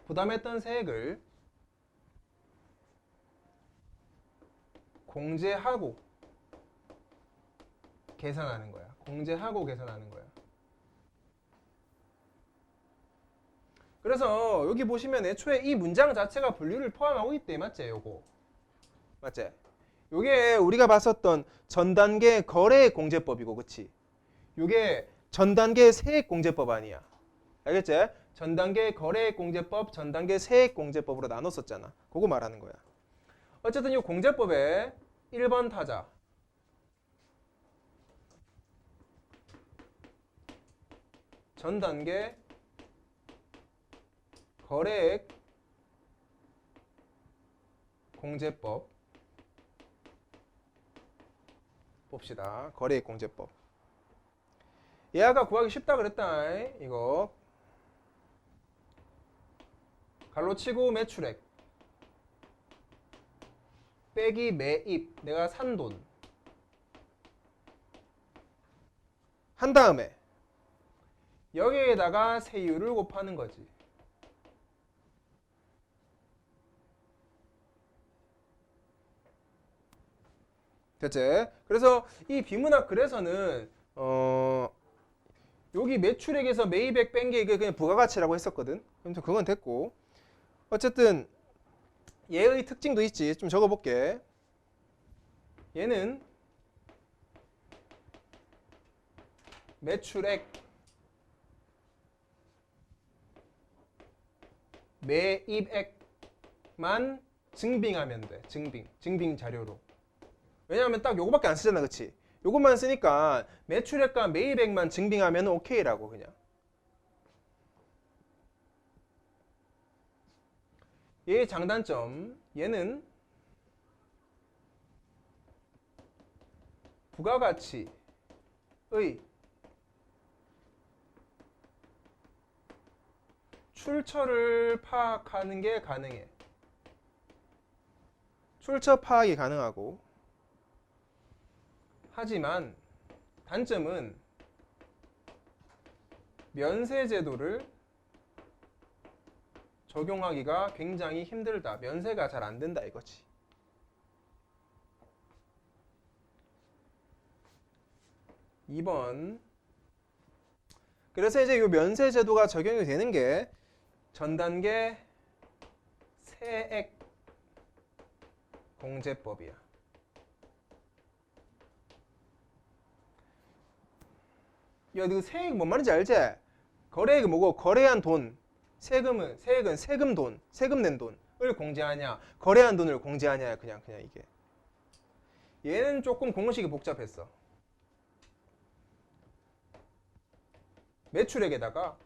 부담했던 세액을 공제하고 계산하는 거야. 공제하고 계산하는 거야. 그래서 여기 보시면 애초에 이 문장 자체가 분류를 포함하고 있대. 맞지? 요거. 맞지? 요게 우리가 봤었던 전 단계 거래액 공제법이고, 그치? 요게 전 단계 세액 공제법 아니야. 알겠지? 전 단계 거래액 공제법, 전 단계 세액 공제법으로 나눴었잖아. 그거 말하는 거야. 어쨌든 이 공제법의 1번 타자. 전 단계 거래액 공제법 봅시다. 거래액 공제법. 얘 아까 구하기 쉽다 그랬다. 이거 갈로치고 매출액 빼기 매입, 내가 산 돈 한 다음에 여기에다가 세율을 곱하는 거지. 됐지? 그래서 이 비문학 글에서는 여기 매출액에서 매입액 뺀 게 그냥 부가가치라고 했었거든. 아무튼 그건 됐고, 어쨌든 얘의 특징도 있지. 좀 적어볼게. 얘는 매출액, 매입액만 증빙하면 돼. 증빙 자료로. 왜냐하면 딱 요거밖에 안 쓰잖아, 그치? 요것만 쓰니까 매출액과 매입액만 증빙하면 오케이라고 그냥. 얘의 장단점, 얘는 부가가치의 출처를 파악하는 게 가능해. 출처 파악이 가능하고, 하지만 단점은 면세제도를 적용하기가 굉장히 힘들다. 면세가 잘 안 된다 이거지. (2번) 그래서 이제 이 면세제도가 적용이 되는 게 전단계 세액 공제법이야. 야, 너 세액 뭔 말인지 알지? 거래액이 뭐고, 거래한 돈, 세금은 세금 돈, 세금 낸 돈을 공제하냐, 거래한 돈을 공제하냐, 그냥 이게. 얘는 조금 공식이 복잡했어. 매출액에다가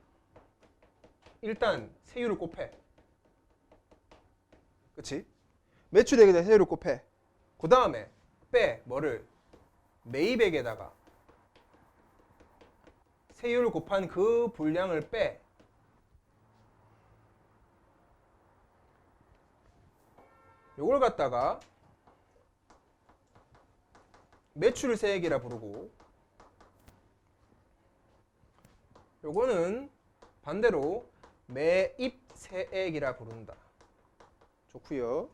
일단 세율을 곱해. 그치? 매출액에다 세율을 곱해. 그 다음에 빼. 뭐를? 매입액에다가 세율을 곱한 그 분량을 빼. 요걸 갖다가 매출세액이라 부르고, 요거는 반대로 매입세액이라 부른다. 좋고요.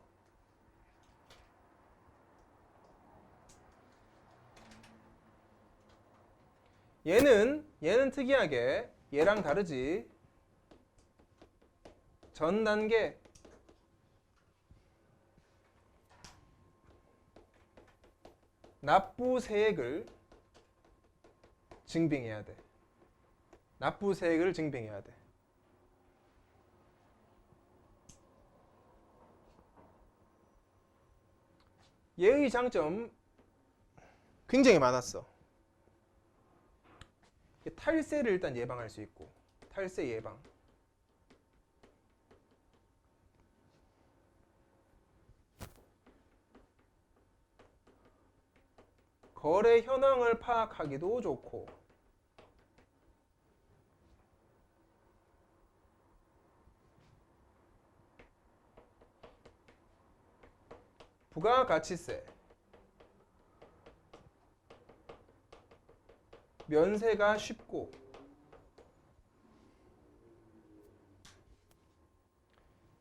얘는 특이하게 얘랑 다르지. 전 단계 납부세액을 증빙해야 돼. 납부세액을 증빙해야 돼. 얘의 장점 굉장히 많았어. 탈세를 일단 예방할 수 있고, 탈세 예방. 거래 현황을 파악하기도 좋고, 부가가치세, 면세가 쉽고,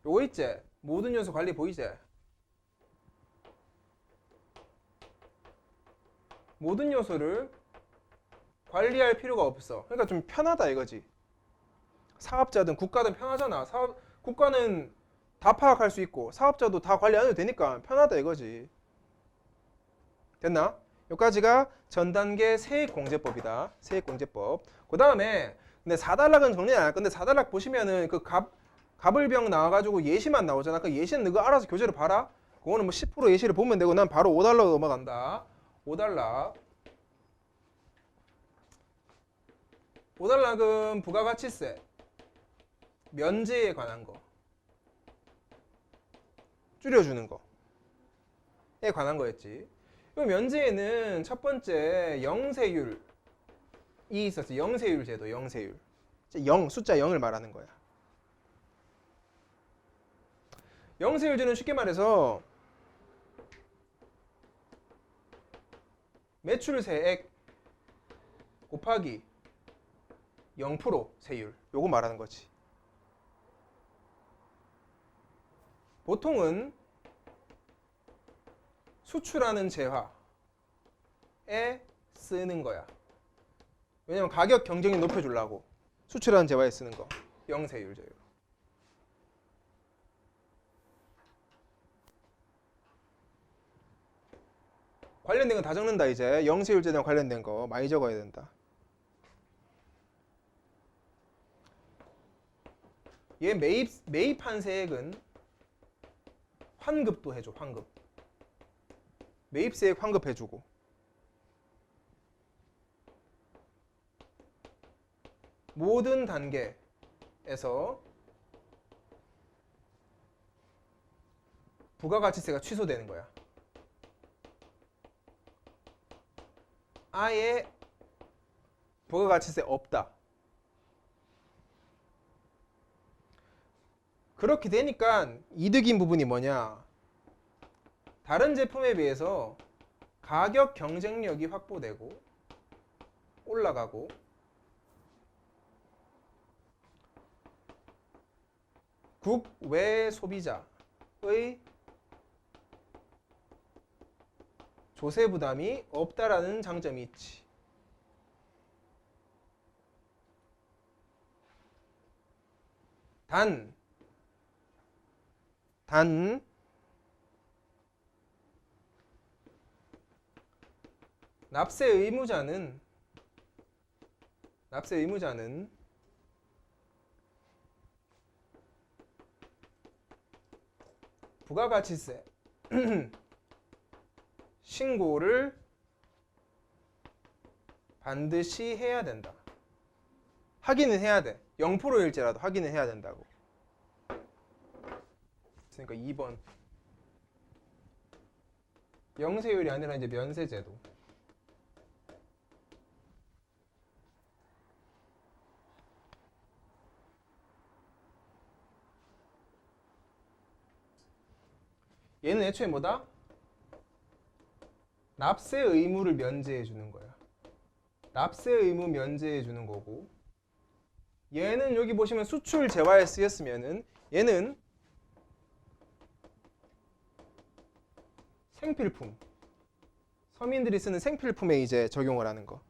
요거 있지? 모든 요소 관리 보이지? 모든 요소를 관리할 필요가 없어. 그러니까 좀 편하다 이거지. 사업자든 국가든 편하잖아. 국가는 다 파악할 수 있고 사업자도 다 관리 안 해도 되니까 편하다 이거지. 됐나? 여기까지가 전 단계 세액공제법이다. 세액공제법. 그 다음에 근데 4단락은 정리 안 할 건데 4단락 보시면은 그 갑을병 나와가지고 예시만 나오잖아. 그 예시는 너가 알아서 교재를 봐라. 그거는 뭐 10% 예시를 보면 되고 난 바로 5단락 넘어간다. 5단락. 5단락은 부가가치세, 면제에 관한 거. 줄여주는 거에 관한 거였지. 이 면제에는 첫 번째 영세율이 있었어. 영세율 제도, 영세율. 숫자 0을 말하는 거야. 영세율제는 쉽게 말해서 매출세액 곱하기 0% 세율, 요거 말하는 거지. 보통은 수출하는 재화에 쓰는 거야. 왜냐면 가격 경쟁력 높여주려고 수출하는 재화에 쓰는 거. 영세율 제로. 관련된 건 다 적는다 이제. 영세율제랑 관련된 거 많이 적어야 된다. 얘 매입한 세액은 환급도 해줘. 환급. 매입세액 환급해주고. 모든 단계에서 부가가치세가 취소되는 거야. 아예 부가가치세 없다. 그렇게 되니까 이득인 부분이 뭐냐? 다른 제품에 비해서 가격 경쟁력이 확보되고 올라가고 국외 소비자의 조세 부담이 없다라는 장점이 있지. 단 납세 의무자는 부가가치세 신고를 반드시 해야 된다. 확인은 해야 돼. 0%일지라도 확인은 해야 된다고. 그러니까 2번 영세율이 아니라 이제 면세제도. 얘는 애초에 뭐다? 납세 의무를 면제해 주는 거야. 납세 의무 면제해 주는 거고, 얘는 여기 보시면 수출 재화에 쓰였으면은 얘는 생필품, 서민들이 쓰는 생필품에 이제 적용을 하는 거.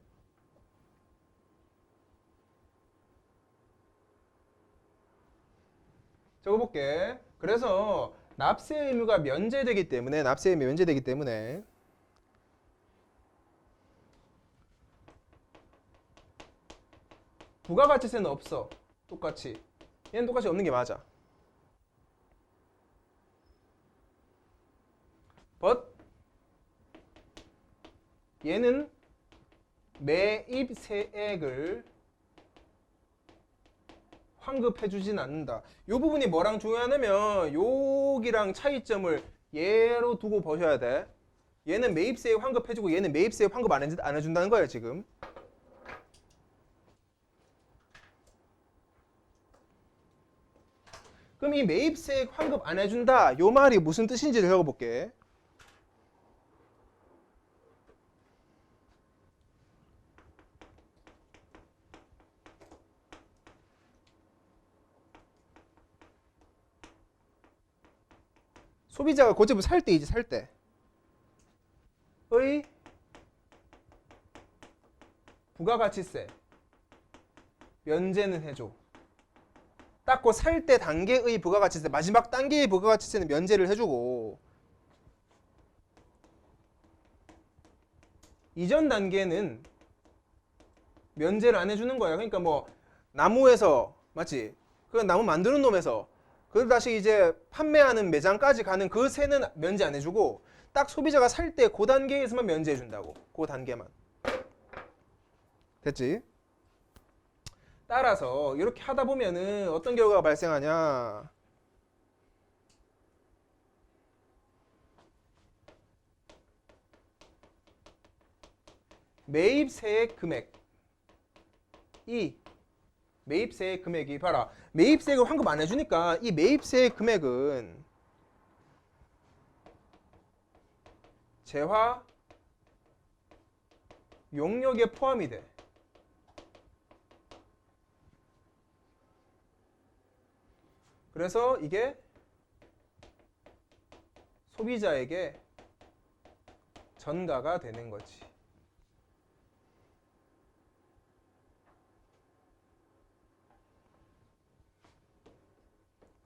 적어볼게. 그래서 납세 의무가 면제되기 때문에 부가가치세는 없어. 똑같이. 얘는 똑같이 없는 게 맞아. but 얘는 매입세액을 환급해주진 않는다. 이 부분이 뭐랑 중요하냐면 여기랑 차이점을 얘로 두고 보셔야 돼. 얘는 매입세액 환급해주고 얘는 매입세액 환급 안 해준다는 거예요 지금. 그럼 이 매입세액 환급 안 해준다 요 말이 무슨 뜻인지를 적어볼게. 소비자가 고집을 살 때이지, 살 때. 의 부가가치세 면제는 해줘. 딱 그 살 때 단계의 부가가치세, 마지막 단계의 부가가치세는 면제를 해주고, 이전 단계는 면제를 안 해주는 거야. 그러니까 뭐 나무에서, 맞지? 그 나무 만드는 놈에서 그걸 다시 이제 판매하는 매장까지 가는 그 세는 면제 안 해주고, 딱 소비자가 살 때 그 단계에서만 면제해 준다고. 그 단계만. 됐지? 따라서 이렇게 하다 보면은 어떤 결과가 발생하냐? 매입세액 금액, 이 매입세액 금액이, 봐라, 매입세액을 환급 안 해주니까 이 매입세액 금액은 재화 용역에 포함이 돼. 그래서 이게 소비자에게 전가가 되는 거지.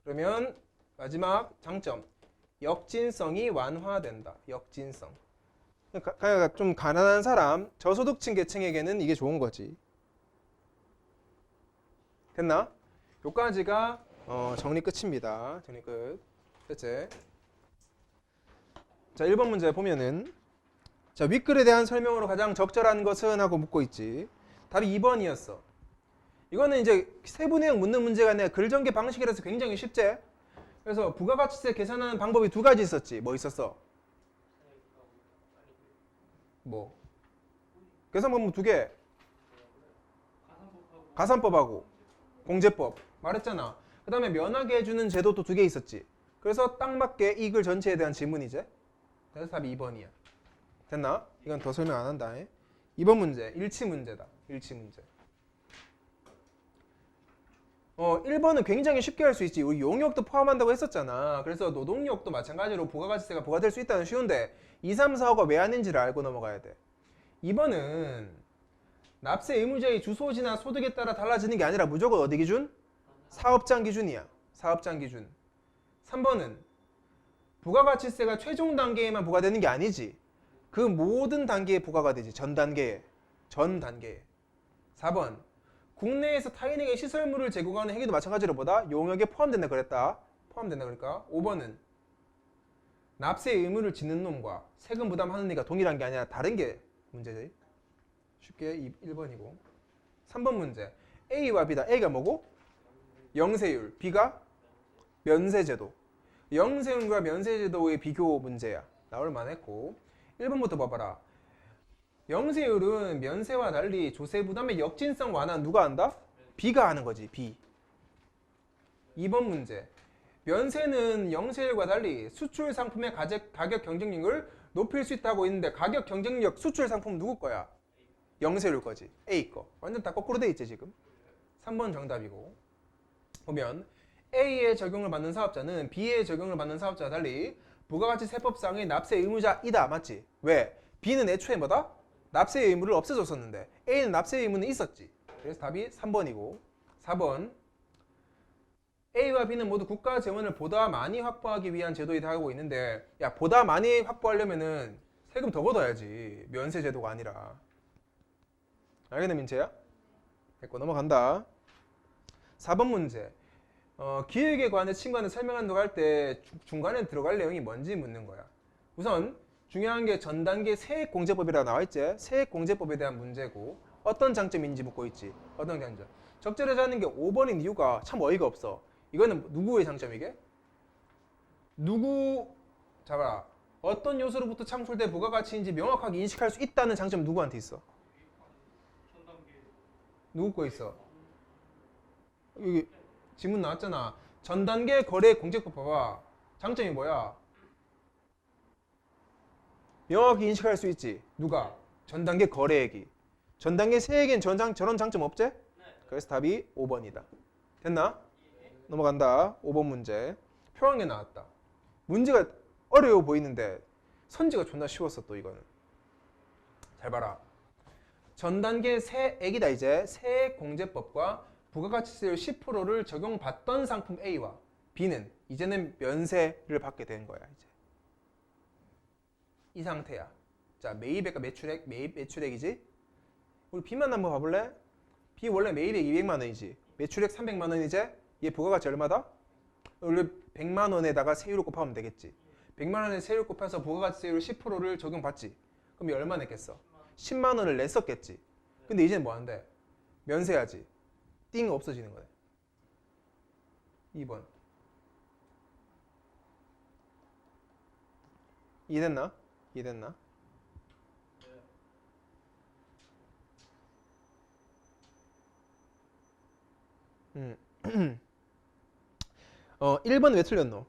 그러면 마지막 장점, 역진성이 완화된다. 역진성. 그러니까 좀 가난한 사람, 저소득층 계층에게는 이게 좋은 거지. 됐나? 요까지가 정리 끝입니다. 정리 끝. 됐지? 자, 1번 문제 보면은 자, 윗글에 대한 설명으로 가장 적절한 것은 하고 묻고 있지. 답이 2번이었어. 이거는 이제 세부 내용 묻는 문제가 아니라 글 전개 방식이라서 굉장히 쉽지? 그래서 부가가치세 계산하는 방법이 두 가지 있었지. 뭐 있었어? 뭐? 계산 방법 두 개. 가산법하고 공제법. 말했잖아. 그 다음에 면하게 해주는 제도도 두 개 있었지. 그래서 딱 맞게 이 글 전체에 대한 질문이지. 그래서 답이 2번이야. 됐나? 이건 더 설명 안 한다. 2번 문제. 일치 문제다. 일치 문제. 1번은 굉장히 쉽게 할 수 있지. 우리 용역도 포함한다고 했었잖아. 그래서 노동력도 마찬가지로 부가가치세가 부과될 수 있다는 쉬운데 2, 3, 4, 5가 왜 아닌지를 알고 넘어가야 돼. 2번은 납세 의무자의 주소지나 소득에 따라 달라지는 게 아니라 무조건 어디 기준? 사업장 기준이야. 사업장 기준. 3번은 부가가치세가 최종 단계에만 부과되는 게 아니지. 그 모든 단계에 부과가 되지. 전 단계에. 전 단계에. 4번. 국내에서 타인에게 시설물을 제공하는 행위도 마찬가지로 보다 용역에 포함된다 그랬다. 포함된다 그러니까. 5번은 납세 의무를 짓는 놈과 세금 부담하는 이가 동일한 게 아니라 다른 게 문제지. 쉽게 1번이고. 3번 문제. A와 B다. A가 뭐고? 영세율. B가 면세제도. 영세율과 면세제도의 비교 문제야. 나올 만했고. 1번부터 봐봐라. 영세율은 면세와 달리 조세 부담의 역진성 완화 누가 한다? B가 하는 거지. B. 2번 문제. 면세는 영세율과 달리 수출 상품의 가격 경쟁력을 높일 수 있다고 있는데 가격 경쟁력 수출 상품 누구 거야? 영세율 거지. A 거. 완전 다 거꾸로 돼 있지 지금. 3번 정답이고. 보면 A의 적용을 받는 사업자는 B의 적용을 받는 사업자와 달리 부가가치세법상의 납세 의무자이다. 맞지? 왜? B는 애초에 뭐다? 납세 의무를 없애줬었는데 A는 납세 의무는 있었지. 그래서 답이 3번이고. 4번. A와 B는 모두 국가 재원을 보다 많이 확보하기 위한 제도이다 하고 있는데 야 보다 많이 확보하려면은 세금 더 걷어야지. 면세 제도가 아니라. 알겠네 민채야? 됐고 넘어간다. 4번 문제. 기획에 관해 친구한테 설명한다고 할 때 중간에 들어갈 내용이 뭔지 묻는 거야. 우선 중요한 게 전 단계 세액공제법이라고 나와 있지. 세액공제법에 대한 문제고 어떤 장점인지 묻고 있지. 어떤 장점. 적절하지 않은 게 5번인 이유가 참 어이가 없어. 이거는 누구의 장점이게? 누구 잡아라. 어떤 요소로부터 창출된 부가가치인지 명확하게 인식할 수 있다는 장점 누구한테 있어? 누구 거 있어? 여기 지문 나왔잖아. 전 단계 거래 공제법 봐봐. 장점이 뭐야? 명확히 인식할 수 있지. 누가? 전 단계 거래액이. 전 단계 세액엔 저런 장점 없지? 그래서 답이 5번이다. 됐나? 넘어간다. 5번 문제. 표항에 나왔다. 문제가 어려워 보이는데 선지가 존나 쉬웠어 또 이거는. 잘 봐라. 전 단계 세액이다 이제. 세액공제법과 부가가치세율 10%를 적용받던 상품 A와 B는 이제는 면세를 받게 된 거야 이제. 이 상태야. 자, 매입액과 매출액, 매입 매출액이지. 우리 B만 한번 봐볼래? B 원래 매입액 200만 원이지. 매출액 300만 원이지. 얘 부가가치 얼마다? 원래 100만 원에다가 세율을 곱하면 되겠지. 100만 원에 세율 곱해서 부가가치세율 10%를 적용받지. 그럼 얘 얼마 냈겠어? 10만 원을 냈었겠지. 근데 이제는 뭐 한대? 면세하지. 띵 없어지는 거야. 2번. 이해됐나? 이해됐나? 1번 왜 틀렸노?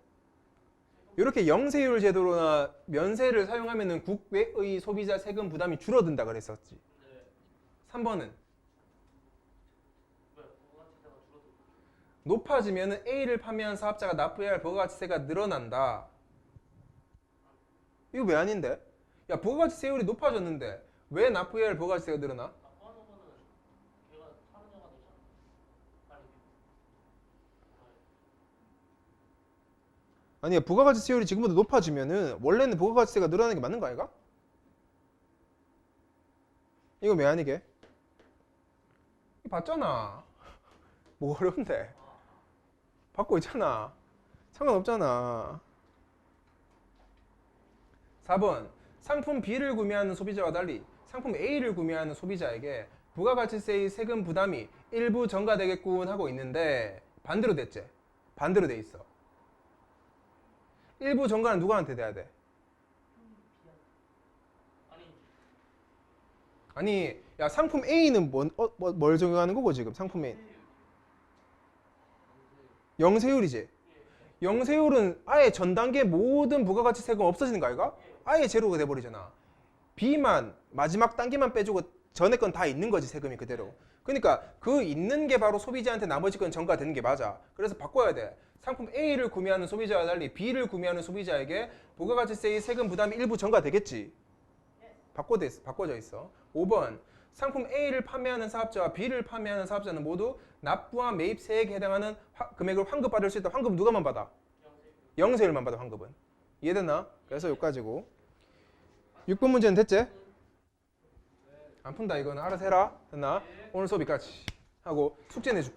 이렇게 영세율 제도로나 면세를 사용하면은 국외의 소비자 세금 부담이 줄어든다 그랬었지. 3번은 높아지면은 A를 판매한 사업자가 납부해야 할 부가가치세가 늘어난다. 이거 왜 아닌데? 야 부가가치세율이 높아졌는데 왜 납부해야 할 부가가치세가 늘어나? 아니야 부가가치세율이 지금보다 높아지면은 원래는 부가가치세가 늘어나는 게 맞는 거 아이가? 이거 왜 아니게? 봤잖아. 뭐 어려운데? 받고 있잖아. 상관없잖아. 4번 상품 B를 구매하는 소비자와 달리 상품 A를 구매하는 소비자에게 부가가치세의 세금 부담이 일부 전가되겠군 하고 있는데 반대로 됐지? 반대로 돼 있어. 일부 전가는 누구한테 돼야 돼? 아니, 야 상품 A는 뭘 적용하는 거고 지금 상품 A? 영세율이지. 영세율은 아예 전 단계 모든 부가가치 세금 없어지는 거 아이가? 아예 제로가 돼버리잖아. B만 마지막 단계만 빼주고 전에 건 다 있는 거지 세금이 그대로. 그러니까 그 있는 게 바로 소비자한테 나머지 건 전가되는 게 맞아. 그래서 바꿔야 돼. 상품 A를 구매하는 소비자와 달리 B를 구매하는 소비자에게 부가가치세의 세금 부담이 일부 전가되겠지. 바꿔져 있어. 5번 상품 A를 판매하는 사업자와 B를 판매하는 사업자는 모두 납부와 매입세액에 해당하는 금액을 환급받을 수 있다. 환급은 누가만 받아? 영세율만 받아 환급은. 이해됐나? 그래서 여기까지고. 6번 문제는 됐지? 안 푼다 이거는 알아서 해라. 됐나? 오늘 수업 여기까지 하고 숙제 내줄게.